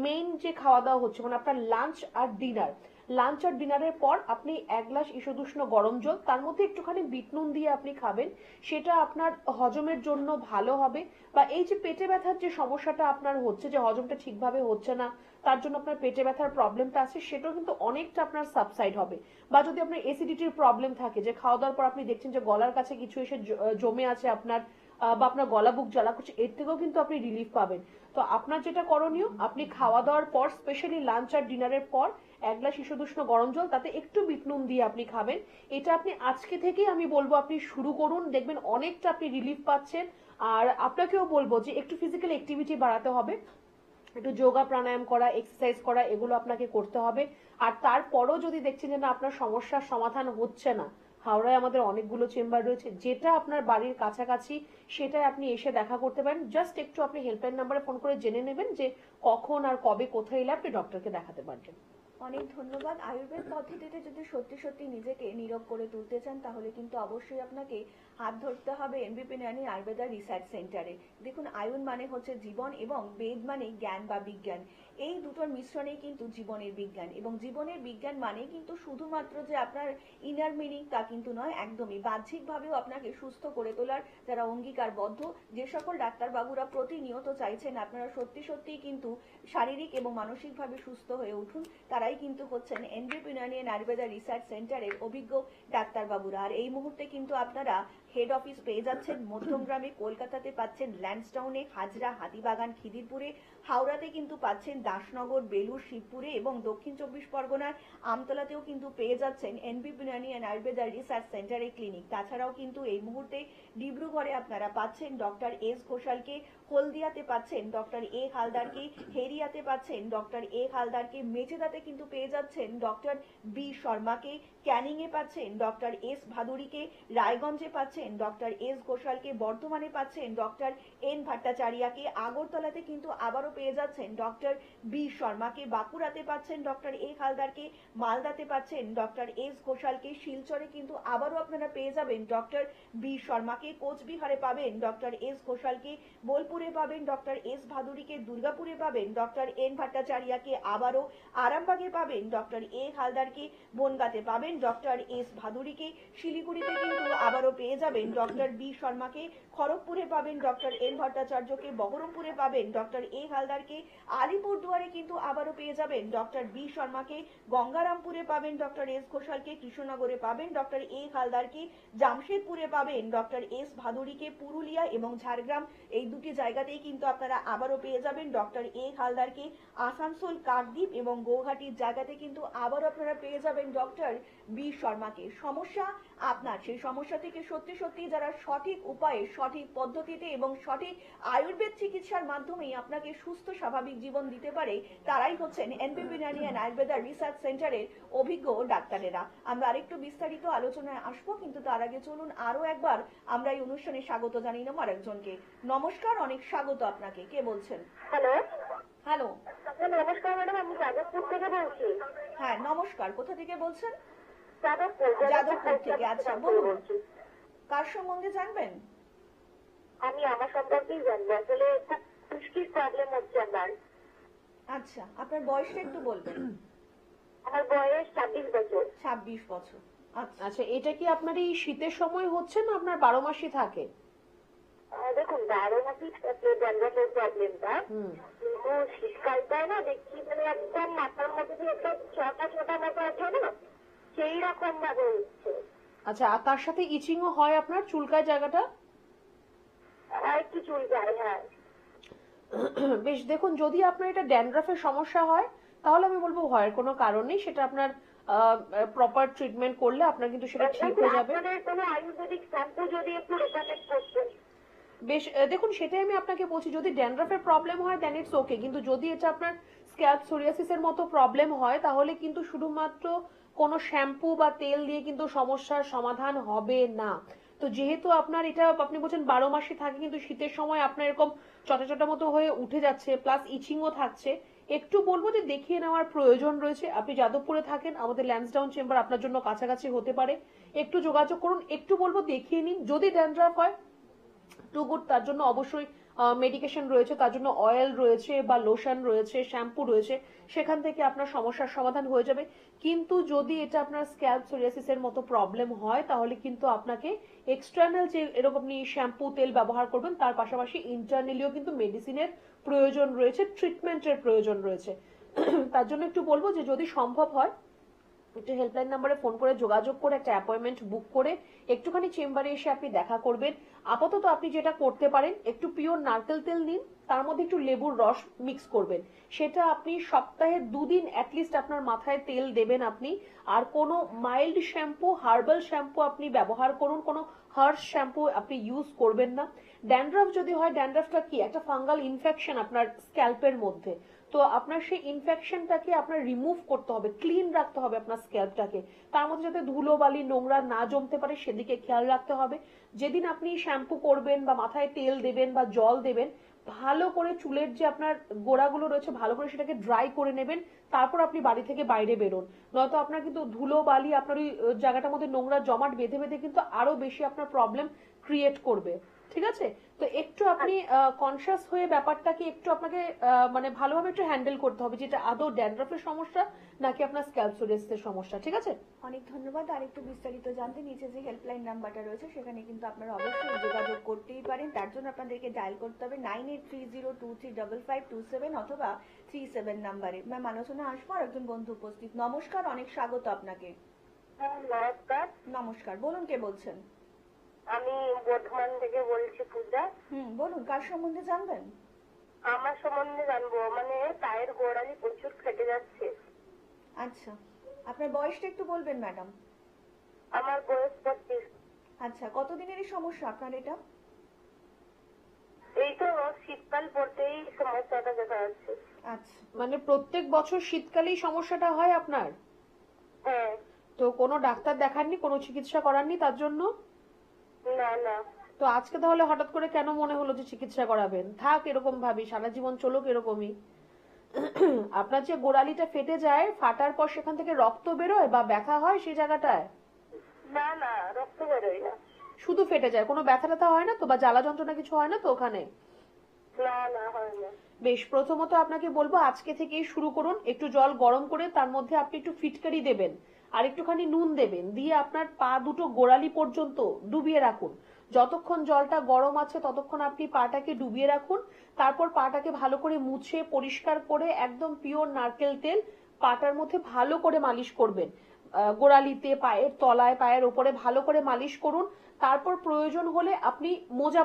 মেইন যে খাওয়া দাওয়া হচ্ছে, মানে আপনার লাঞ্চ আর ডিনারের পর আপনি 1 গ্লাস ঈষদুষ্ণ গরম জল, তার মধ্যে একটুখানি বিট নুন দিয়ে আপনি খাবেন। সেটা আপনার হজমের জন্য ভালো হবে। বা এই যে পেটে ব্যথার যে সমস্যাটা আপনার হচ্ছে, যে হজমটা ঠিকভাবে হচ্ছে না, তার জন্য আপনার পেটে ব্যথার প্রবলেমটা আছে, সেটাও কিন্তু অনেকটা আপনার সাবসাইড হবে। বা যদি আপনার অ্যাসিডিটির প্রবলেম থাকে, যে খাওয়া দাওয়ার পর আপনি দেখছেন যে গলার কাছে কিছু এসে জমে আছে আপনার, বা আপনার গলা বুক জ্বালা করছে, এর থেকেও কিন্তু আপনি রিলিফ পাবেন। তো আপনার যেটা করণীয়, আপনি খাওয়া দাওয়ার পর, স্পেশালি লাঞ্চ আর ডিনারের পর 1 গ্লাস ঈষদুষ্ণ গরম জল, তাতে একটু বিট নুন দিয়ে আপনি খাবেন। এটা আপনি আজকে থেকেই আমি বলবো আপনি শুরু করুন, দেখবেন অনেকটা আপনি রিলিফ পাচ্ছেন। আর আপনাকেও বলবো যে একটু ফিজিক্যাল অ্যাক্টিভিটি বাড়াতে হবে, একটু যোগা প্রাণায়াম করা, এক্সারসাইজ করা, এগুলো আপনাকে করতে হবে। আর তারপরও যদি দেখছেন যে না, আপনার সমস্যার সমাধান হচ্ছে না, হাওড়ায় আমাদের অনেকগুলো চেম্বার রয়েছে, যেটা আপনার বাড়ির কাছাকাছি সেটাই আপনি এসে দেখা করতে পারেন। জাস্ট একটু আপনি হেল্পলাইন নাম্বারে ফোন করে জেনে নেবেন যে কখন আর কবে কোথায় এলে আপনি ডক্টরকে দেখাতে পারবেন। অনেক ধন্যবাদ। আয়ুর্বেদ পদ্ধতিতে যদি সত্যি সত্যি নিজেকে নীরব করে তুলতে চান, তাহলে কিন্তু অবশ্যই আপনাকে হাত ধরতে হবে এনবি পিনানি আয়ুর্বেদা রিসার্চ সেন্টারে। দেখুন, আয়ুন মানে হচ্ছে জীবন এবং বেদ মানে জ্ঞান বা বিজ্ঞান। এই দুটোর মিশ্রণেই কিন্তু জীবনের বিজ্ঞান, এবং জীবনের বিজ্ঞান মানে কিন্তু শুধুমাত্র যে আপনার ইনার মিনিং তা কিন্তু নয়, একদমই বাহ্যিকভাবেও আপনাকে সুস্থ করে তোলার যারা অঙ্গীকারবদ্ধ, যে সকল ডাক্তারবাবুরা প্রতিনিয়ত চাইছেন আপনারা সত্যি সত্যিই কিন্তু শারীরিক এবং মানসিকভাবে সুস্থ হয়ে উঠুন, তারাই কিন্তু হচ্ছেন এনবি পিনানিয়ান আয়ুর্বেদা রিসার্চ সেন্টারের অভিজ্ঞ ডাক্তারবাবুরা। আর এই মুহূর্তে কিন্তু আপনারা হেড অফিস পেয়ে যাচ্ছেন মধ্যমগ্রামে, কলকাতাতে পাচ্ছেন ল্যান্সটাউনে, হাজরা, হাতিবাগান, খিদিরপুরে, হাওড়াতে কিন্তু পাচ্ছেন দাসনগর, বেলুর, শিবপুরে, এবং দক্ষিণ 24 পরগনার আমতলাতেও কিন্তু পেয়ে যাচ্ছেন এনবি পিনানিয়ান আয়ুর্বেদা রিসার্চ সেন্টারের ক্লিনিক। তাছাড়াও কিন্তু এই মুহূর্তে ডিব্রুগড়ে আপনারা পাচ্ছেন ডক্টর এস ঘোষালকে হলদিয়াতে পাচ্ছেন ডক্টর এ হালদারকে, হেরিয়াতে পাচ্ছেন ডক্টর এ হালদারকে, মেচেদাতে কিন্তু পেয়ে যাচ্ছেন ডক্টর বি শর্মাকে, ক্যানিং এ পাচ্ছেন ডক্টর এস ভাদুরীকে, রায়গঞ্জে পাচ্ছেন ডক্টর এস ঘোষালকে, বর্ধমানে পাচ্ছেন ডক্টর এন ভট্টাচার্যকে, আগরতলাতে কিন্তু আবারও পেয়ে যাচ্ছেন ডক্টর বি শর্মাকে, বাঁকুড়াতে পাচ্ছেন ডক্টর এ হালদারকে, মালদাতে পাচ্ছেন ডক্টর এস ঘোষালকে, শিলচরে কিন্তু আবারও আপনারা পেয়ে যাবেন ডক্টর বি শর্মাকে, কোচবিহারে পাবেন ডক্টর এস ঘোষালকে, বোলপুরে পাবেন ডক্টর এস ভাদুরীকে, দুর্গাপুরে পাবেন ডক্টর এন ভট্টাচার্যকে, আবারও আরামবাগে পাবেন ডক্টর এ হালদারকে, বনগাঁতে পাবেন ডক্টর এস ভাদুরীকে, শিলিগুড়িতে কিন্তু আবারও পেয়ে যাবেন ডক্টর বি শর্মাকে, খড়গপুরে পাবেন ডক্টর এন ভট্টাচার্যকে, বহরমপুরে পাবেন ডক্টর এ হালদারকে, আলিপুরদুয়ারে কিন্তু আবারও পেয়ে যাবেন ডক্টর বি শর্মাকে, গঙ্গারামপুরে পাবেন ডক্টর এস ঘোষালকে, কৃষ্ণনগরে পাবেন ডক্টর এ হালদারকে, জামশেদপুরে পাবেন ডক্টর এস ভাদুরীকে, পুরুলিয়া এবং ঝাড়গ্রাম এই দুটি জায়গাতেই কিন্তু আপনারা আবারও পেয়ে যাবেন ডক্টর এ হালদারকে, আসানসোল, কাকদ্বীপ এবং গৌহাটির জায়গাতে কিন্তু আবারও আপনারা পেয়ে যাবেন ডক্টর বি শর্মাকে। সমস্যা আপনার, সেই সমস্যা থেকে সত্যি সত্যি যারা সঠিক উপায়ে, সঠিক পদ্ধতিতে এবং সঠিক আয়ুর্বেদ চিকিৎসার মাধ্যমেই আপনাকে সুস্থ স্বাভাবিক জীবন দিতে পারে, তারাই হচ্ছেন NBP Unani and Ayurveda research সেন্টারের অভিজ্ঞ ডাক্তারেরা। আমরা আরেকটু বিস্তারিত আলোচনায় আসবো, কিন্তু তার আগে চলুন আরো একবার আমরা এই অনুষ্ঠানে স্বাগত জানিয়ে নেব আরেকজনকে। নমস্কার, অনেক স্বাগত আপনাকে। কে বলছেন? হ্যালো। হ্যালো। নমস্কার ম্যাডাম, আমি যাদবপুর থেকে বলছি। হ্যাঁ নমস্কার, কোথা থেকে বলছেন? যাদবপুর থেকে। আচ্ছা বলুন, কার সম্বন্ধে জানবেন? আমি আমার সম্পর্কেই জানবো। আসলে খুব খুশকির প্রবলেম হচ্ছে আমার। আচ্ছা, আপনার বয়সটা একটু বলবেন। আমার বয়স 26 বছর। 26 বছর। আচ্ছা, আচ্ছা, এটা কি আপনার এই শীতের সময় হচ্ছে না আপনার 12 মাসই থাকে? দেখুন 12 মাসই থাকে ড্যান্ড্রফের প্রবলেমটা। কিন্তু শীতকালটায় না দেখছি মানে একদম মাথার মধ্যে দিয়ে একটা ছোটা ছোটা মতো আছে না, সেই রকম ভাবে হচ্ছে। আচ্ছা, আর তার সাথে ইচিংও হয় আপনার চুলকায় জায়গাটা? একটু চুলকায়, হ্যাঁ। বেশ, দেখুন যদি আপনার এটা ড্যান্ড্রাফের সমস্যা হয় তাহলে আমি বলবো ভয়ের কোনো কারণ নেই, সেটা আপনার প্রপার ট্রিটমেন্ট করলে আপনার কিন্তু সেটা ঠিক হয়ে যাবে। আপনাদের কোনো আয়ুর্বেদিক শ্যাম্পু যদি একটু রেকমেন্ড করতেন। বেশ, দেখুন সেটাই আমি আপনাকে বলছি, যদি ড্যান্ড্রাফের প্রবলেম হয় দেন ইটস ওকে, কিন্তু যদি এটা আপনার স্ক্যাল্প সোরিয়াসিসের মতো প্রবলেম হয় তাহলে কিন্তু শুধুমাত্র কোনো শ্যাম্পু বা তেল দিয়ে কিন্তু সমস্যার সমাধান হবে না। তো যেহেতু আপনার এটা আপনি বলছেন 12 মাসে থাকে, কিন্তু শীতের সময় আপনার এরকম চটা চটা মতো হয়ে উঠে যাচ্ছে, প্লাস ইচিংও থাকছে, একটু বলবো যে দেখিয়ে নেওয়ার প্রয়োজন রয়েছে। আপনি যাদবপুরে থাকেন, আমাদের ল্যান্সডাউন চেম্বার আপনার জন্য কাছাকাছি হতে পারে, একটু যোগাযোগ করুন, একটু বলবো দেখিয়ে নিন। যদি ড্যান্ড্রাফ হয় টু গুড, তার জন্য অবশ্যই মেডিকেশন রয়েছে, তার জন্য অয়েল রয়েছে বা লোশন রয়েছে, শ্যাম্পু রয়েছে, সেখান থেকে আপনার সমস্যার সমাধান হয়ে যাবে। কিন্তু যদি এটা আপনার স্ক্যাল্প সোরিয়াসিসের মতো প্রবলেম হয় তাহলে কিন্তু আপনাকে এক্সটার্নাল যে এরকম শ্যাম্পু তেল ব্যবহার করবেন, তার পাশাপাশি ইন্টারনালিও কিন্তু মেডিসিনের প্রয়োজন রয়েছে, ট্রিটমেন্টের প্রয়োজন রয়েছে। তার জন্য একটু বলবো যে যদি সম্ভব হয় একটু হেল্পলাইন নাম্বারে ফোন করে যোগাযোগ করে একটা অ্যাপয়েন্টমেন্ট বুক করে একটুখানি চেম্বারে এসে আপনি দেখা করবেন। আপাতত আপনি যেটা করতে পারেন, একটু পিওর নারকেল তেল নিন, তার মধ্যে একটু লেবুর রস মিক্স করবেন, সেটা আপনি সপ্তাহে 2 দিন অ্যাটলিস্ট আপনার মাথায় তেল দেবেন আপনি। আর কোনো মাইল্ড শ্যাম্পু, হার্বাল শ্যাম্পু আপনি ব্যবহার করুন, কোনো হার্শ শ্যাম্পু আপনি ইউজ করবেন না। ড্যান্ড্রাফ যদি হয়, ড্যান্ড্রাফটা কি একটা ফাঙ্গাল ইনফেকশন আপনার স্ক্যাল্পের মধ্যে, তো আপনার সেই ইনফেকশনটাকে আপনার রিমুভ করতে হবে, ক্লিন রাখতে হবে আপনার স্ক্যাল্পটাকে, তার মধ্যে যাতে ধুলো বালি নোংরা না জমতে পারে সেদিকে খেয়াল রাখতে হবে। যেদিন আপনি শ্যাম্পু করবেন বা মাথায় তেল দেবেন বা জল দেবেন, ভালো করে চুলের যে আপনার গোড়াগুলো রয়েছে ভালো করে সেটাকে ড্রাই করে নেবেন, তারপর আপনি বাড়ি থেকে বাইরে বেরোন। নয়তো আপনার কিন্তু ধুলো বালি আপনার ওই জায়গাটার মধ্যে নোংরা জমাট বেঁধে বেঁধে কিন্তু আরো বেশি আপনার প্রবলেম ক্রিয়েট করবে। ঠিক আছে, তো একটু আপনি কনসিয়াস হয়ে ব্যাপারটাকে একটু আপনাকে মানে ভালোভাবে একটু হ্যান্ডেল করতে হবে, যেটা আদৌ ড্যান্ড্রাফের সমস্যা নাকি আপনার স্ক্যাল্প সোরিয়াসিসের সমস্যা। ঠিক আছে, অনেক ধন্যবাদ। আর একটু বিস্তারিত জানতে নিচে যে হেল্পলাইন নাম্বারটা রয়েছে সেখানে কিন্তু আপনারা অবশ্যই যোগাযোগ করতেই পারেন। তার জন্য আপনাদেরকে ডায়াল করতে হবে 9830235527 অথবা 37 নাম্বারে। ম্যাম আলোচনা আসবো, আর একজন বন্ধু উপস্থিত। নমস্কার, অনেক স্বাগত আপনাকে। নমস্কার। নমস্কার, বলুন কে বলছেন? আমি বর্ধমান থেকে বলছি, পূজা। বলুন কার সম্বন্ধে জানবেন? আমার সম্বন্ধে জানবো, মানে পায়ের গোড়ালি প্রচুর ফেটে যাচ্ছে। আচ্ছা, আপনার বয়সটা একটু বলবেন ম্যাডাম? আমার বয়স 25। আচ্ছা, কতদিনেরই সমস্যা আপনার এটা? এই তো শীতকাল পড়তেই সমস্যাটা দেখা যাচ্ছে। আচ্ছা, মানে প্রত্যেক বছর শীতকালেই সমস্যাটা হয় আপনার? হ্যাঁ। তো কোনো ডাক্তার দেখাননি, কোনো চিকিৎসা করাননি তার জন্য? না না। তো আজকে তাহলে হঠাৎ করে কেন মনে হলো যে চিকিৎসা করাবেন? থাক এরকম ভাবি, সারা জীবন চলুক এরকমই। আপনার যে গোড়ালিটা ফেটে যায়, ফাটার পর সেখান থেকে রক্ত বেরোয় বা ব্যথা হয় সেই জায়গাটায়? না না, রক্ত বেরোয় না। শুধু ফেটে যায়, কোনো ব্যথা ট্যাথা হয় না তো, বা জ্বালা যন্ত্রণা কিছু হয় না তো ওখানে? না না, হয় না। বেশ, প্রথমত আপনাকে বলবো আজকে থেকেই শুরু করুন। একটু জল গরম করে তার মধ্যে আপনি একটু ফিটকারি দেবেন আর একটুখানি নুন দেবেন, দিয়ে আপনার পা দুটো গোড়ালি পর্যন্ত ডুবিয়ে রাখুন। যতক্ষণ জলটা গরম আছে ততক্ষণ আপনি পাটাকে ডুবিয়ে রাখুন। তারপর পাটাকে ভালো করে মুছে পরিষ্কার করে একদম পিওর নারকেল তেল পাটার মধ্যে ভালো করে মালিশ করবেন। গোড়ালিতে, পায়ের তলায়, পায়ের ওপরে ভালো করে মালিশ করুন। তারপর প্রয়োজন হলে আপনি মোজা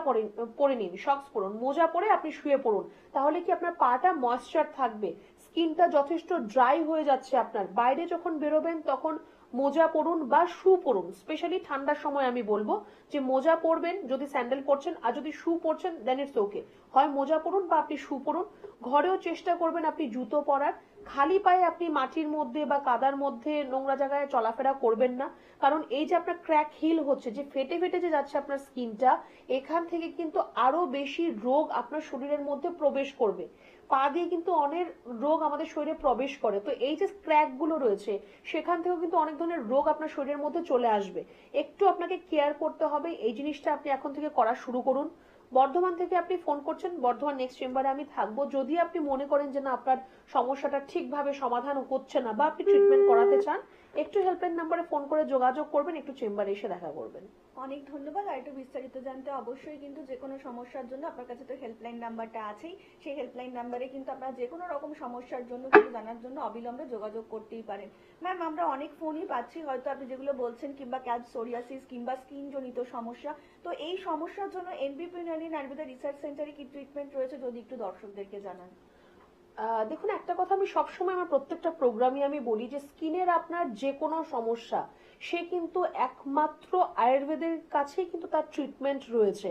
পরে নিন, সক্স পরুন, মোজা পরে আপনি শুয়ে পড়ুন। তাহলে কি আপনার পাটা ময়েশ্চার থাকবে, স্কিনটা যথেষ্ট ড্রাই হয়ে যাচ্ছে আপনার। বাইরে যখন বেরোবেন তখন মোজা পরুন বা শু পরুন। স্পেশালি ঠান্ডার সময় আমি বলবো যে মোজা পরবেন যদি স্যান্ডেল পরছেন, আর যদি শু পরছেন দেন ইটস ওকে। হয় মোজা পরুন বা আপনি শু পরুন। ঘরেও চেষ্টা করবেন আপনি জুতো পরার। খালি পায়ে আপনি মাটির মধ্যে বা কাদার মধ্যে নোংরা জায়গায় চলাফেরা করবেন না, কারণ এই যে আপনার ক্র্যাক হিল হচ্ছে, যে ফেটে ফেটে যে যাচ্ছে আপনার স্কিনটা, এখান থেকে কিন্তু আরো বেশি রোগ আপনার শরীরের মধ্যে প্রবেশ করবে। পা দিয়ে কিন্তু অনেক রোগ আমাদের শরীরে প্রবেশ করে। তো এই যে ক্র্যাক গুলো রয়েছে সেখান থেকেও কিন্তু অনেক ধরনের রোগ আপনার শরীরের মধ্যে চলে আসবে। একটু আপনাকে কেয়ার করতে হবে, এই জিনিসটা আপনি এখন থেকে করা শুরু করুন। বর্ধমান থেকে আপনি ফোন করছেন, বর্ধমান নেক্সট চেম্বারে আমি থাকবো। যদি আপনি মনে করেন যে না আপনার সমস্যাটা ঠিকভাবে সমাধান হচ্ছে না বা আপনি ট্রিটমেন্ট করাতে চান, একটু হেল্পলাইন নাম্বারে ফোন করে যোগাযোগ করবেন, একটু চেম্বারে এসে দেখা করবেন। অনেক ধন্যবাদ। আর একটু বিস্তারিত জানতে অবশ্যই কিন্তু যে কোনো সমস্যার জন্য আপনার কাছে তো হেল্পলাইন নাম্বারটা আছেই, সেই হেল্পলাইন নাম্বারে কিন্তু আপনারা যে কোনো রকম সমস্যার জন্য কিন্তু জানার জন্য অবিলম্বে যোগাযোগ করতেই পারেন। ম্যাম, আমরা অনেক ফোনই পাচ্ছি, হয়তো আপনি যেগুলো বলছেন কিংবা ক্যাপ সোরিয়াসিস কিংবা স্কিন জনিত সমস্যা, তো এই সমস্যার জন্য এনবিপি ইউনানি আয়ুর্বেদা রিসার্চ সেন্টারে কি ট্রিটমেন্ট রয়েছে যদি একটু দর্শকদেরকে জানান। দেখুন, একটা কথা আমি সবসময় আমার প্রত্যেকটা প্রোগ্রামে আমি বলি যে স্কিনের আপনার যে কোনো সমস্যা সে কিন্তু একমাত্র আয়ুর্বেদের কাছেই কিন্তু তার ট্রিটমেন্ট রয়েছে।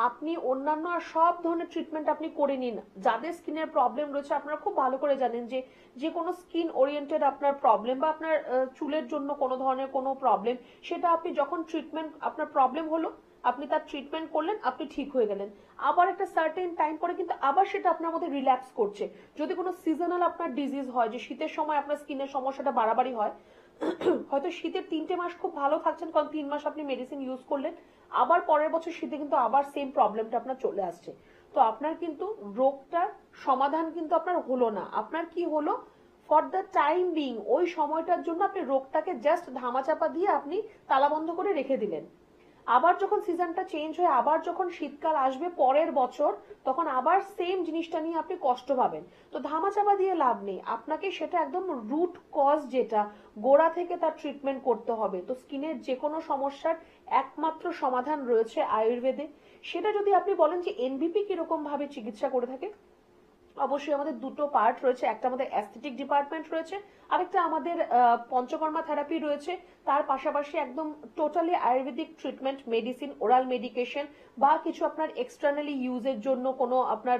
আপনি অন্যান্য আর সব ধরনের ট্রিটমেন্ট আপনি করে নিন। যাদের স্কিনের প্রবলেম রয়েছে আপনারা খুব ভালো করে জানেন যে যে কোনো স্কিন ওরিয়েন্টেড আপনার প্রবলেম বা আপনার চুলের জন্য কোনো ধরনের কোনো প্রবলেম, সেটা আপনি যখন ট্রিটমেন্ট আপনার প্রবলেম হলো আপনি তার ট্রিটমেন্ট করলেন, আপনি ঠিক হয়ে গেলেন, আবার একটা সার্টেন টাইম পরে কিন্তু আবার সেটা আপনার মধ্যে রিল্যাক্স করছে। যদি কোনো সিজনাল আপনার ডিজিজ হয়, যে শীতের সময় আপনার স্কিনের সমস্যাটা বাড়াবাড়ি হয়, হয়তো শীতের 3টে মাস খুব ভালো থাকছেন কারণ 3 মাস আপনি মেডিসিন ইউজ করলেন, আবার পরের বছর শীতে কিন্তু আবার সেম প্রবলেমটা আপনার চলে আসছে। তো আপনার কিন্তু রোগটার সমাধান কিন্তু আপনার হলো না। আপনার কি হলো, ফর দ্য টাইম বিং ওই সময়টার জন্য আপনি রোগটাকে জাস্ট ধামাচাপা দিয়ে আপনি তালাবন্ধ করে রেখে দিলেন। আবার যখন সিজনটা চেঞ্জ হয়ে আবার যখন শীতকাল আসবে পরের বছর, তখন আবার সেম জিনিসটা নিয়ে আপনি কষ্ট পাবেন। তো ধামাচাপা দিয়ে লাভ নেই, আপনাকে সেটা একদম রুট কজ, যেটা গোড়া থেকে তার ট্রিটমেন্ট করতে হবে। তো স্কিনের যে কোনো সমস্যার একমাত্র সমাধান রয়েছে আয়ুর্বেদে। সেটা যদি আপনি বলেন যে এনবিপি কিরকম ভাবে চিকিৎসা করে থাকে, অবশ্যই আমাদের দুটো পার্ট রয়েছে, একটা আমাদের অ্যাস্থেটিক ডিপার্টমেন্ট রয়েছে, আরেকটা আমাদের পঞ্চকর্মা থেরাপি রয়েছে। তার পাশাপাশি একদম totally Ayurvedic treatment, medicine, oral medication বা কিছু আপনার এক্সটার্নালি ইউজের জন্য কোনো আপনার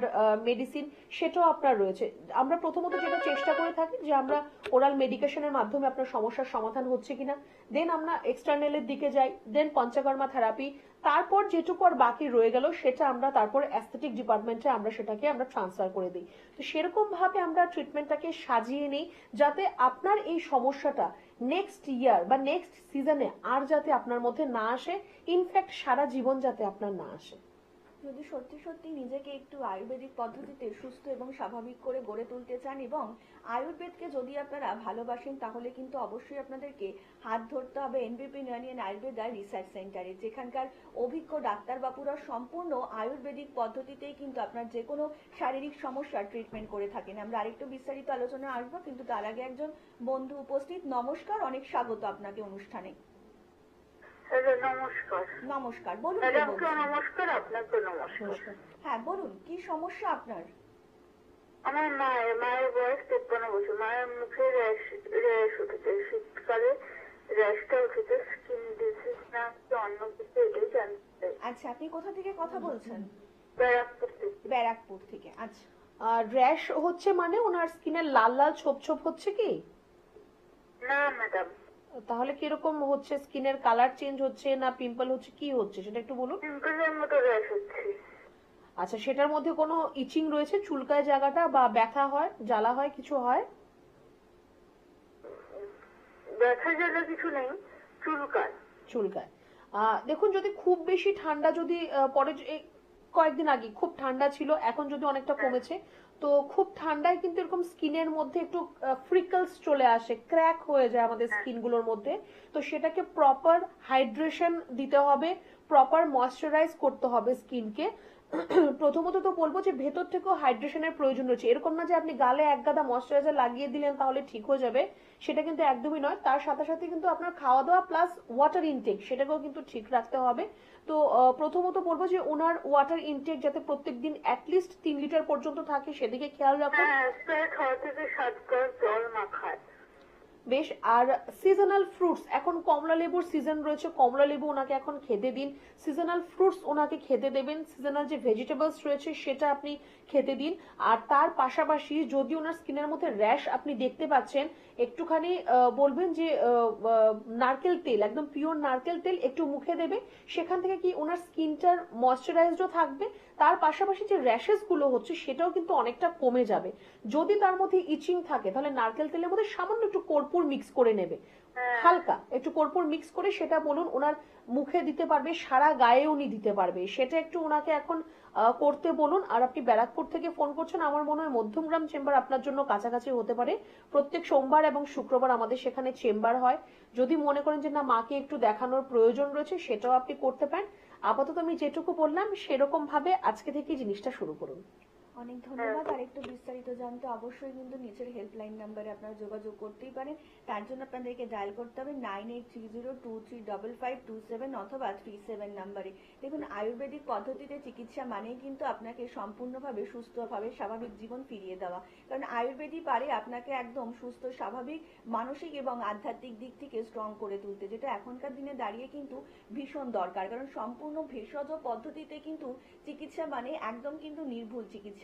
মেডিসিন, সেটাও আপনার রয়েছে। আমরা প্রথমত যেটা চেষ্টা করে থাকি যে আমরা ওরাল মেডিকেশনের মাধ্যমে আপনার সমস্যার সমাধান হচ্ছে কিনা, দেন আমরা এক্সটার্নালের দিকে যাই, দেন পঞ্চকর্মা থেরাপি, তারপর যেটুকু আর বাকি রয়ে গেল সেটা আমরা তারপর অ্যাস্থেটিক ডিপার্টমেন্টে আমরা সেটাকে আমরা ট্রান্সফার করে দিই। তো সেরকম ভাবে আমরা ট্রিটমেন্টটাকে সাজিয়ে নিই যাতে আপনার এই সমস্যাটা নেক্সট ইয়ার বা নেক্সট সিজনে আর যাতে আপনার মধ্যে না আসে, ইনফ্যাক্ট সারা জীবন যাতে আপনার না আসে। যদি সত্যি সত্যি নিজেকে একটু আয়ুর্বেদিক পদ্ধতিতে সুস্থ এবং স্বাভাবিক করে গড়ে তুলতে চান এবং আয়ুর্বেদকে যদি আপনারা ভালোবাসেন, তাহলে কিন্তু অবশ্যই আপনাদেরকে হাত ধরতে হবে এনবিপি ইউনানি আয়ুর্বেদা রিসার্চ সেন্টারে, যেখানকার অভিজ্ঞ ডাক্তার বাবুরা সম্পূর্ণ আয়ুর্বেদিক পদ্ধতিতেই কিন্তু আপনার যে কোনো শারীরিক সমস্যার ট্রিটমেন্ট করে থাকেন। আমরা আরেকটু বিস্তারিত আলোচনা আসবো, কিন্তু তার আগে একজন বন্ধু উপস্থিত। নমস্কার, অনেক স্বাগত আপনাকে অনুষ্ঠানে। নমস্কার। নমস্কার, বলুন। ম্যাডামকে নমস্কার, আপনাকে নমস্কার। হ্যাঁ বলুন, কি সমস্যা আপনার? আমার মায়ের বয়স 53 বছর। মায়ের মুখে র্যাশ উঠেছে, শীতকালে র্যাশটা উঠেছে। স্কিন ডিজিজ না অন্য কিছু, এটাই জানতে চাই। আচ্ছা, আপনি কোথা থেকে কথা বলছেন? ব্যারাকপুর থেকে। ব্যারাকপুর থেকে। আচ্ছা, র্যাশ হচ্ছে মানে ওনার স্কিনের লাল লাল ছোপ ছোপ হচ্ছে কি? না ম্যাডাম, তাহলে কিরকম হচ্ছে? স্কিনের কালার চেঞ্জ হচ্ছে না পিম্পল হচ্ছে, কি হচ্ছে সেটা একটু বলুন। পিম্পলের মতো র্যাশ হচ্ছে। আচ্ছা, সেটার মধ্যে কোনো ইচিং রয়েছে, চুলকায় জায়গাটা, বা ব্যথা হয়, জ্বালা হয়, কিছু হয়? ব্যথা জ্বালা কিছু নেই, চুলকায়। চুলকায়। দেখুন, যদি খুব বেশি ঠান্ডা যদি পরে এই কয়েকদিন আগে খুব ঠান্ডা ছিল, এখন যদি অনেকটা কমেছে, তো খুব ঠান্ডায় কিন্তু এরকম স্কিনের মধ্যে একটু ফ্রিকলস চলে আসে, ক্র্যাক হয়ে যায় আমাদের স্কিন গুলোর মধ্যে। তো সেটাকে প্রপার হাইড্রেশন দিতে হবে, প্রপার ময়শ্চারাইজ করতে হবে স্কিনকে। প্রথমত তো বলবো যে ভেতর থেকেও হাইড্রেশনের প্রয়োজন রয়েছে। এরকম না যে আপনি গালে এক গাদা ময়শ্চারাইজার লাগিয়ে দিলেন তাহলে ঠিক হয়ে যাবে, সেটা কিন্তু একদমই নয়। তার সাথে সাথে কিন্তু আপনার খাওয়া দাওয়া প্লাস ওয়াটার ইনটেক সেটাকেও কিন্তু ঠিক রাখতে হবে। তো প্রথমত বলবো যে ওনার ওয়াটার ইনটেক যাতে প্রত্যেকদিন অ্যাটলিস্ট 3 লিটার পর্যন্ত থাকে সেদিকে খেয়াল রাখুন। হ্যাঁ, প্রায় 6 থেকে 7 গ্লাস জল মাখায়। বেশ। আর সিজনাল ফ্রুটস, এখন কমলা লেবুর সিজন রয়েছে, কমলা লেবু ওনাকে এখন খেতে দিন। সিজনাল ফ্রুটস ওনাকে খেতে দেবেন, সিজনাল যে ভেজিটেবলস রয়েছে সেটা আপনি খেতে দিন। আর তার পাশাপাশি যদি ওনার স্কিনের মধ্যে র্যাশ আপনি দেখতে পাচ্ছেন, একটুখানি বলবেন যে নারকেল তেল, একদম পিওর নারকেল তেল একটু মুখে দেবে, সেখান থেকে কি ওনার স্কিনটার ময়শ্চারাইজডও থাকবে, তার পাশাপাশি যে র্যাশেস গুলো হচ্ছে সেটাও কিন্তু অনেকটা কমে যাবে। যদি তার মধ্যে ইচিং থাকে তাহলে নারকেল তেলের মধ্যে সামান্য একটু কর্পূর মিক্স করে নেবে, হালকা একটু কর্পূর মিক্স করে সেটা বলুন ওনার মুখে দিতে পারবে, সারা গায়ে উনি দিতে পারবে, সেটা একটু ওনাকে এখন করতে বলুন। আর আপনি ব্যারাকপুর থেকে ফোন করছেন, আমার মনে হয় মধ্যমগ্রাম চেম্বার আপনার জন্য কাছাকাছি হতে পারে। প্রত্যেক সোমবার এবং শুক্রবার আমাদের সেখানে চেম্বার হয়। যদি মনে করেন যে না মাকে একটু দেখানোর প্রয়োজন রয়েছে সেটাও আপনি করতে পারেন। আপাতত আমি যেটুকু বললাম সেরকম ভাবে আজকে থেকে জিনিসটা শুরু করুন। অনেক ধন্যবাদ। আর একটু বিস্তারিত জানতে অবশ্যই কিন্তু নিচের হেল্পলাইন নাম্বারে আপনারা যোগাযোগ করতেই পারেন। তার জন্য আপনাদেরকে ডায়াল করতে হবে 9830235527 অথবা 37 নাম্বারে। দেখুন, আয়ুর্বেদিক পদ্ধতিতে চিকিৎসা মানেই কিন্তু আপনাকে সম্পূর্ণভাবে সুস্থভাবে স্বাভাবিক জীবন ফিরিয়ে দেওয়া। কারণ আয়ুর্বেদই পারে আপনাকে একদম সুস্থ, স্বাভাবিক, মানসিক এবং আধ্যাত্মিক দিক থেকে স্ট্রং করে তুলতে, যেটা এখনকার দিনে দাঁড়িয়ে কিন্তু ভীষণ দরকার। কারণ সম্পূর্ণ ভেষজ পদ্ধতিতে কিন্তু চিকিৎসা মানে একদম কিন্তু নির্ভুল চিকিৎসা,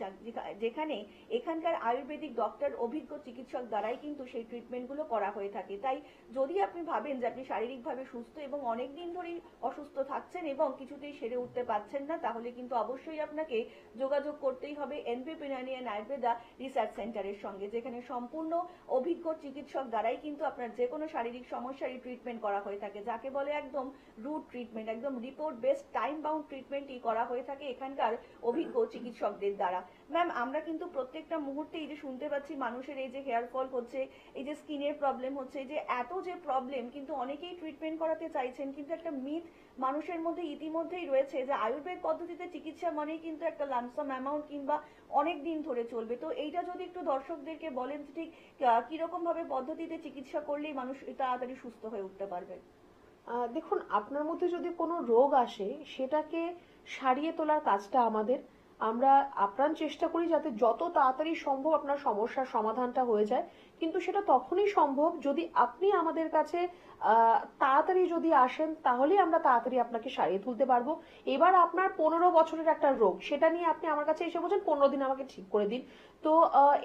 যেখানে এখানকার আয়ুর্বেদিক ডক্টর, অভিজ্ঞ চিকিৎসক দ্বারাই কিন্তু সেই ট্রিটমেন্টগুলো করা হয়ে থাকে। তাই যদি আপনি ভাবেন যে আপনি শারীরিকভাবে সুস্থ এবং অনেকদিন ধরেই অসুস্থ থাকছেন এবং কিছুতেই সেরে উঠতে পারছেন না, তাহলে কিন্তু অবশ্যই আপনাকে যোগাযোগ করতেই হবে এনবি পিনানিয়ান আয়ুর্বেদা রিসার্চ সেন্টারের সঙ্গে, যেখানে সম্পূর্ণ অভিজ্ঞ চিকিৎসক দ্বারাই কিন্তু আপনার যে কোনো শারীরিক সমস্যারই ট্রিটমেন্ট করা হয়ে থাকে, যাকে বলে একদম রুট ট্রিটমেন্ট, একদম রিপোর্ট বেসড টাইম বাউন্ড ট্রিটমেন্টই করা হয়ে থাকে এখানকার অভিজ্ঞ চিকিৎসকদের দ্বারা। ম্যাম, আমরা কিন্তু প্রত্যেকটা মুহূর্তে এই যে শুনতে পাচ্ছি মানুষের এই যে হেয়ার ফল হচ্ছে, এই যে স্কিনের প্রবলেম হচ্ছে, এই যে এত যে প্রবলেম, কিন্তু অনেকেই ট্রিটমেন্ট করাতে চাইছেন, কিন্তু একটা মিথ মানুষের মধ্যে ইতিমধ্যেই রয়েছে যে আয়ুর্বেদ পদ্ধতিতে চিকিৎসা মানেই কিন্তু একটা লামসাম অ্যামাউন্ট কিংবা অনেক দিন ধরে চলবে। তো এইটা যদি একটু দর্শকদেরকে বলেন ঠিক কিরকম ভাবে পদ্ধতিতে চিকিৎসা করলেই মানুষ তাড়াতাড়ি সুস্থ হয়ে উঠতে পারবে। দেখুন, আপনার মধ্যে যদি কোনো রোগ আসে সেটাকে সারিয়ে তোলার কাজটা আমাদের। আমরা আপ্রাণ চেষ্টা করি যাতে যত তাড়াতাড়ি সম্ভব আপনার সমস্যার সমাধানটা হয়ে যায়, কিন্তু সেটা তখনই সম্ভব যদি আপনি আমাদের কাছে তাড়াতাড়ি যদি আসেন, তাহলেই আমরা তাড়াতাড়ি আপনাকে সারিয়ে তুলতে পারবো। এবার আপনার 15 বছরের একটা রোগ, সেটা নিয়ে আপনি আমার কাছে এসে বলছেন 15 দিন আমাকে ঠিক করে দিন, তো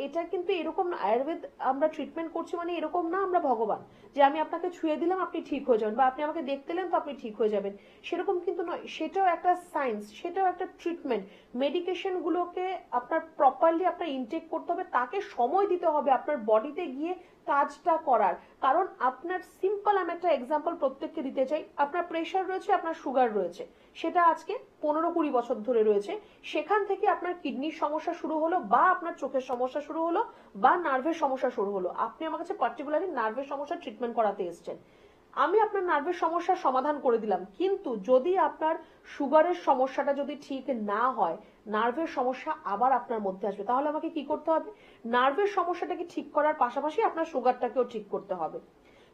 এটা কিন্তু এরকম না। আয়ুর্বেদ আমরা ট্রিটমেন্ট করছি মানে এরকম না আমরা ভগবান যে আমি আপনাকে ছুঁয়ে দিলাম আপনি ঠিক হয়ে যাবেন, বা আপনি আমাকে দেখতে এলেন তো আপনি ঠিক হয়ে যাবেন, সেরকম কিন্তু নয়। সেটাও একটা সায়েন্স, সেটাও একটা ট্রিটমেন্ট। মেডিকেশন গুলোকে আপনার প্রপারলি আপনার ইনটেক করতে হবে, তাকে সময় দিতে হবে আপনার বডিতে গিয়ে কাজটা করার। কারণ আপনার সিম্পল, আমি একটা এক্সাম্পল প্রত্যেককে দিতে চাই। আপনার প্রেশার রয়েছে, আপনার সুগার রয়েছে, সেটা আজকে 15-20 বছর ধরে রয়েছে। সেখান থেকে আপনার কিডনির সমস্যা শুরু হলো, বা আপনার চোখের সমস্যা শুরু হলো, বা নার্ভের সমস্যা শুরু হলো। আপনি আমার কাছে পার্টিকুলারলি নার্ভের সমস্যা ট্রিটমেন্ট করাতে এসেছেন, আমি আপনার নার্ভের সমস্যার সমাধান করে দিলাম। কিন্তু যদি আপনার সুগারের সমস্যাটা যদি ঠিক না হয়, নার্ভের সমস্যা আবার আপনার মধ্যে আসবে। তাহলে আমাকে কি করতে হবে? নার্ভের সমস্যাটাকে ঠিক করার পাশাপাশি আপনার সুগারটাকেও ঠিক করতে হবে।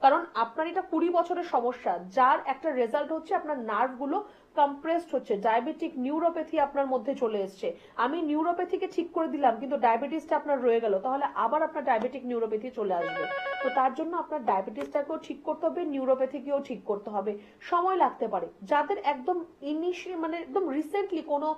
কারণ আপনার এটা 20 বছরের সমস্যা, যার একটা রেজাল্ট হচ্ছে আপনার নার্ভগুলো কম্প্রেসড হচ্ছে, ডায়াবেটিক নিউরোপ্যাথি আপনার মধ্যে চলে এসছে। আমি নিউরোপ্যাথিকে ঠিক করে দিলাম কিন্তু ডায়াবেটিসটা আপনার রয়ে গেল, তাহলে আবার আপনার ডায়াবেটিক নিউরোপ্যাথি চলে আসবে। তো তার জন্য আপনার ডায়াবেটিসটাকেও ঠিক করতে হবে, নিউরোপ্যাথিকেও ঠিক করতে হবে, সময় লাগতে পারে। যাদের একদম মানে একদম রিসেন্টলি কোনো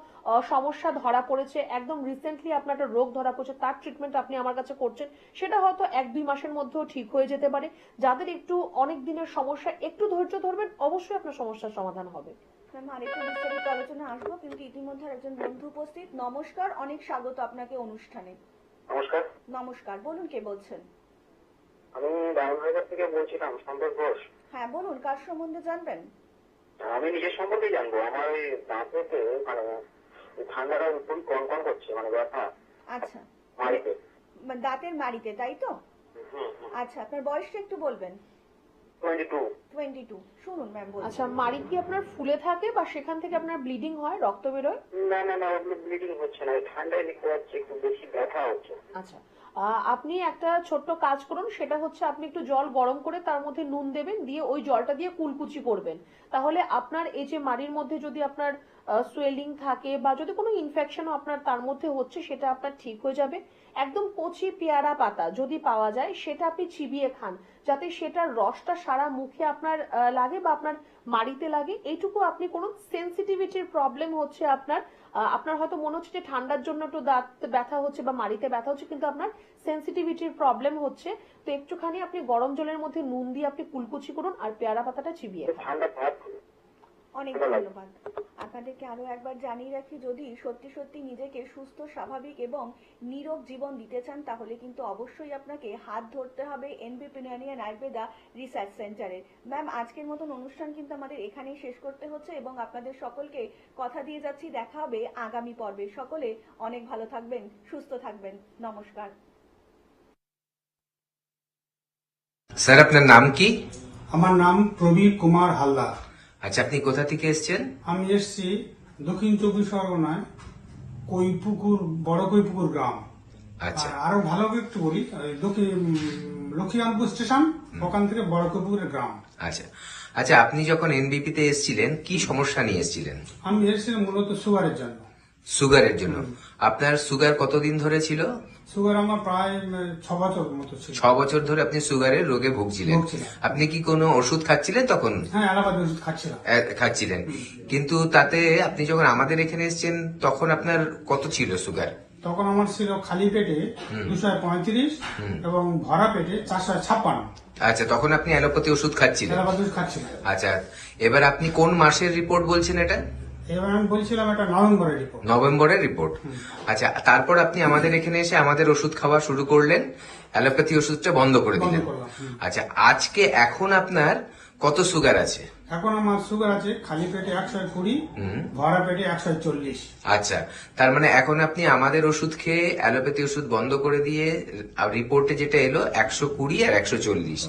সমস্যা ধরা পড়েছে, একদম রিসেন্টলি আপনার একটা রোগ ধরা পড়েছে, তার ট্রিটমেন্ট আপনি আমার কাছে করছেন, সেটা হয়তো 1-2 মাসের মধ্যেও ঠিক হয়ে যেতে পারে। যাদের একটু অনেক দিনের সমস্যা, একটু ধৈর্য ধরবেন, অবশ্যই আপনার সমস্যার সমাধান হবে। ম্যাম আরেকটু বিস্তারিত আলোচনা আসবো, কিন্তু ইতিমধ্যে একজন বন্ধু উপস্থিত। নমস্কার, অনেক স্বাগত আপনাকে অনুষ্ঠানে। নমস্কার, নমস্কার, বলুন কে বলছেন? আমি রামনগর থেকে বলছিলাম, সন্তোষ ঘোষ। হ্যাঁ বলুন, কার সম্বন্ধে জানবেন? আমি নিজের সম্পর্কে জানবো। আমার ওই দাঁতেতে মানে ঠান্ডাটা খুবই কনকন করছে, মানে ব্যথা আচ্ছা, মাড়িতে। দাঁতের মাড়িতে, তাই তো? আচ্ছা, আপনার বয়সটা একটু বলবেন। 22। শুনুন ম্যাম বলুন। আচ্ছা, মাড়ি কি আপনার ফুলে থাকে বা সেখান থেকে আপনার ব্লিডিং হয়, রক্ত বেরোয়? না না না, ওগুলো ব্লিডিং হচ্ছে না, ঠান্ডায় লিখতে যাচ্ছে, একটু বেশি ব্যথা হচ্ছে। আচ্ছা, আপনি একটা ছোট্ট কাজ করুন, সেটা হচ্ছে আপনি একটু জল গরম করে তার মধ্যে নুন দেবেন, দিয়ে ওই জলটা দিয়ে কুলকুচি করবেন। তাহলে আপনার এই যে মাড়ির মধ্যে যদি আপনার সোয়েলিং থাকে বা যদি কোনো ইনফেকশনও আপনার তার মধ্যে হচ্ছে, সেটা আপনার ঠিক হয়ে যাবে। একদম কচি পেয়ারা পাতা যদি পাওয়া যায়, সেটা আপনি চিবিয়ে খান, যাতে সেটার রসটা সারা মুখে আপনার লাগে বা আপনার মাড়িতে লাগে। এইটুকু আপনি কোনো সেন্সিটিভিটির প্রবলেম হচ্ছে আপনার, আপনার হয়তো মনে হচ্ছে যে ঠান্ডার জন্য একটু দাঁত ব্যথা হচ্ছে বা মাড়িতে ব্যথা হচ্ছে, কিন্তু আপনার সেন্সিটিভিটির প্রবলেম হচ্ছে। তো একটুখানি আপনি গরম জলের মধ্যে নুন দিয়ে আপনি কুলকুচি করুন আর পেয়ারা পাতাটা চিবিয়ে খান। অনেক ধন্যবাদ। আপনাদেরকে আরো একবার জানিয়ে রাখি, যদি সত্যি সত্যি নিজেকে সুস্থ, স্বাভাবিক এবং নীরোগ জীবন দিতে চান, তাহলে কিন্তু অবশ্যই আপনাকে হাত ধরতে হবে এনবি পিনোনিয়ান আয়ুর্বেদা রিসার্চ সেন্টারের। ম্যাম, আজকের মতন অনুষ্ঠান কিন্তু আমাদের এখানেই শেষ করতে হচ্ছে এবং আপনাদের সকলকে কথা দিয়ে যাচ্ছি, দেখা হবে আগামী পর্বে। সকলে অনেক ভালো থাকবেন, সুস্থ থাকবেন। নমস্কার। স্যার, আপনার নাম কি? আমার নাম প্রবীর কুমার হালদার। আচ্ছা, আপনি কোথা থেকে এসেছেন? আমি এসেছি দক্ষিণ 24 পরগনায়, কৈপুকুর, বড় কৈপুকুর গ্রাম। আচ্ছা, আর আরো ভালো করে একটু বলি, লক্ষ্মীরামপুর স্টেশন, ওখান থেকে বড় কৈপুকুরের গ্রাম। আচ্ছা আচ্ছা, আপনি যখন এনবিপি তে এসেছিলেন কি সমস্যা নিয়ে এসেছিলেন? আমি এসেছিলাম মূলত সুগারের জন্য। সুগারের জন্য? আপনার সুগার কতদিন ধরে ছিল? সুগার আমার প্রায় 6 বছর মতো ছিল। 6 বছর ধরে আপনি সুগারের রোগে ভুগছিলেন। আপনি কি কোনো ওষুধ খাচ্ছিলেন তখন? হ্যাঁ, অ্যালোপ্যাথি ওষুধ খাচ্ছিলাম। খাচ্ছিলেন, কিন্তু তাতে আপনি যখন আমাদের এখানে এসেছেন তখন আপনার কত ছিল সুগার? তখন আমার ছিল খালি পেটে 235 এবং ভরা পেটে 456। আচ্ছা, তখন আপনি অ্যালোপ্যাথি ওষুধ খাচ্ছিলেন? অ্যালোপ্যাথি ওষুধ খাচ্ছিলাম। আচ্ছা, এবার আপনি কোন মাসের রিপোর্ট বলছেন এটা? এবার আমি বলছিলাম এটা নভেম্বরের রিপোর্ট। নভেম্বরের রিপোর্ট। আচ্ছা, তারপর আপনি আমাদের এখানে এসে আমাদের ওষুধ খাওয়া শুরু করলেন, অ্যালোপ্যাথি ওষুধটা বন্ধ করে দিলেন। আচ্ছা, আজকে এখন আপনার কত সুগার আছে? এখন আমার সুগার আছে খালি পেটে 120, ভরা পেটে 140। আচ্ছা, তার মানে এখন আপনি আমাদের ওষুধ খেয়ে অ্যালোপ্যাথি ওষুধ বন্ধ করে দিয়ে রিপোর্টে যেটা এলো 120 আর 140।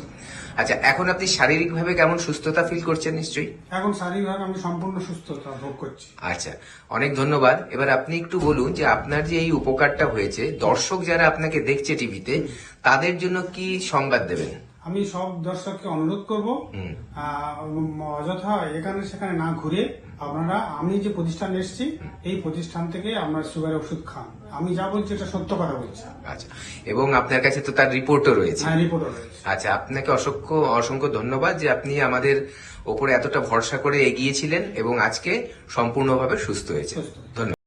আচ্ছা, এখন আপনি শারীরিকভাবে কেমন সুস্থতা ফিল করছেন? নিশ্চয়ই এখন শারীরিকভাবে আমি সম্পূর্ণ সুস্থতা ভোগ করছি। আচ্ছা, অনেক ধন্যবাদ। এবার আপনি একটু বলুন যে আপনার যে এই উপকারটা হয়েছে, দর্শক যারা আপনাকে দেখছে টিভিতে, তাদের জন্য কি সংবাদ দেবেন? আমি সব দর্শককে অনুরোধ করব, অযথা এখানে সেখানে না ঘুরে আপনারা, আমি যে প্রতিষ্ঠানে এসেছি এই প্রতিষ্ঠান থেকে আপনার সুগারের ওষুধ খান। আমি যা বলছি এটা সত্য কথা বলছি। আচ্ছা, এবং আপনার কাছে তো তার রিপোর্টও রয়েছে? হ্যাঁ, রিপোর্টও রয়েছে। আচ্ছা, আপনাকে অসংখ্য অসংখ্য ধন্যবাদ যে আপনি আমাদের ওপরে এতটা ভরসা করে এগিয়েছিলেন এবং আজকে সম্পূর্ণভাবে সুস্থ হয়েছে। ধন্যবাদ।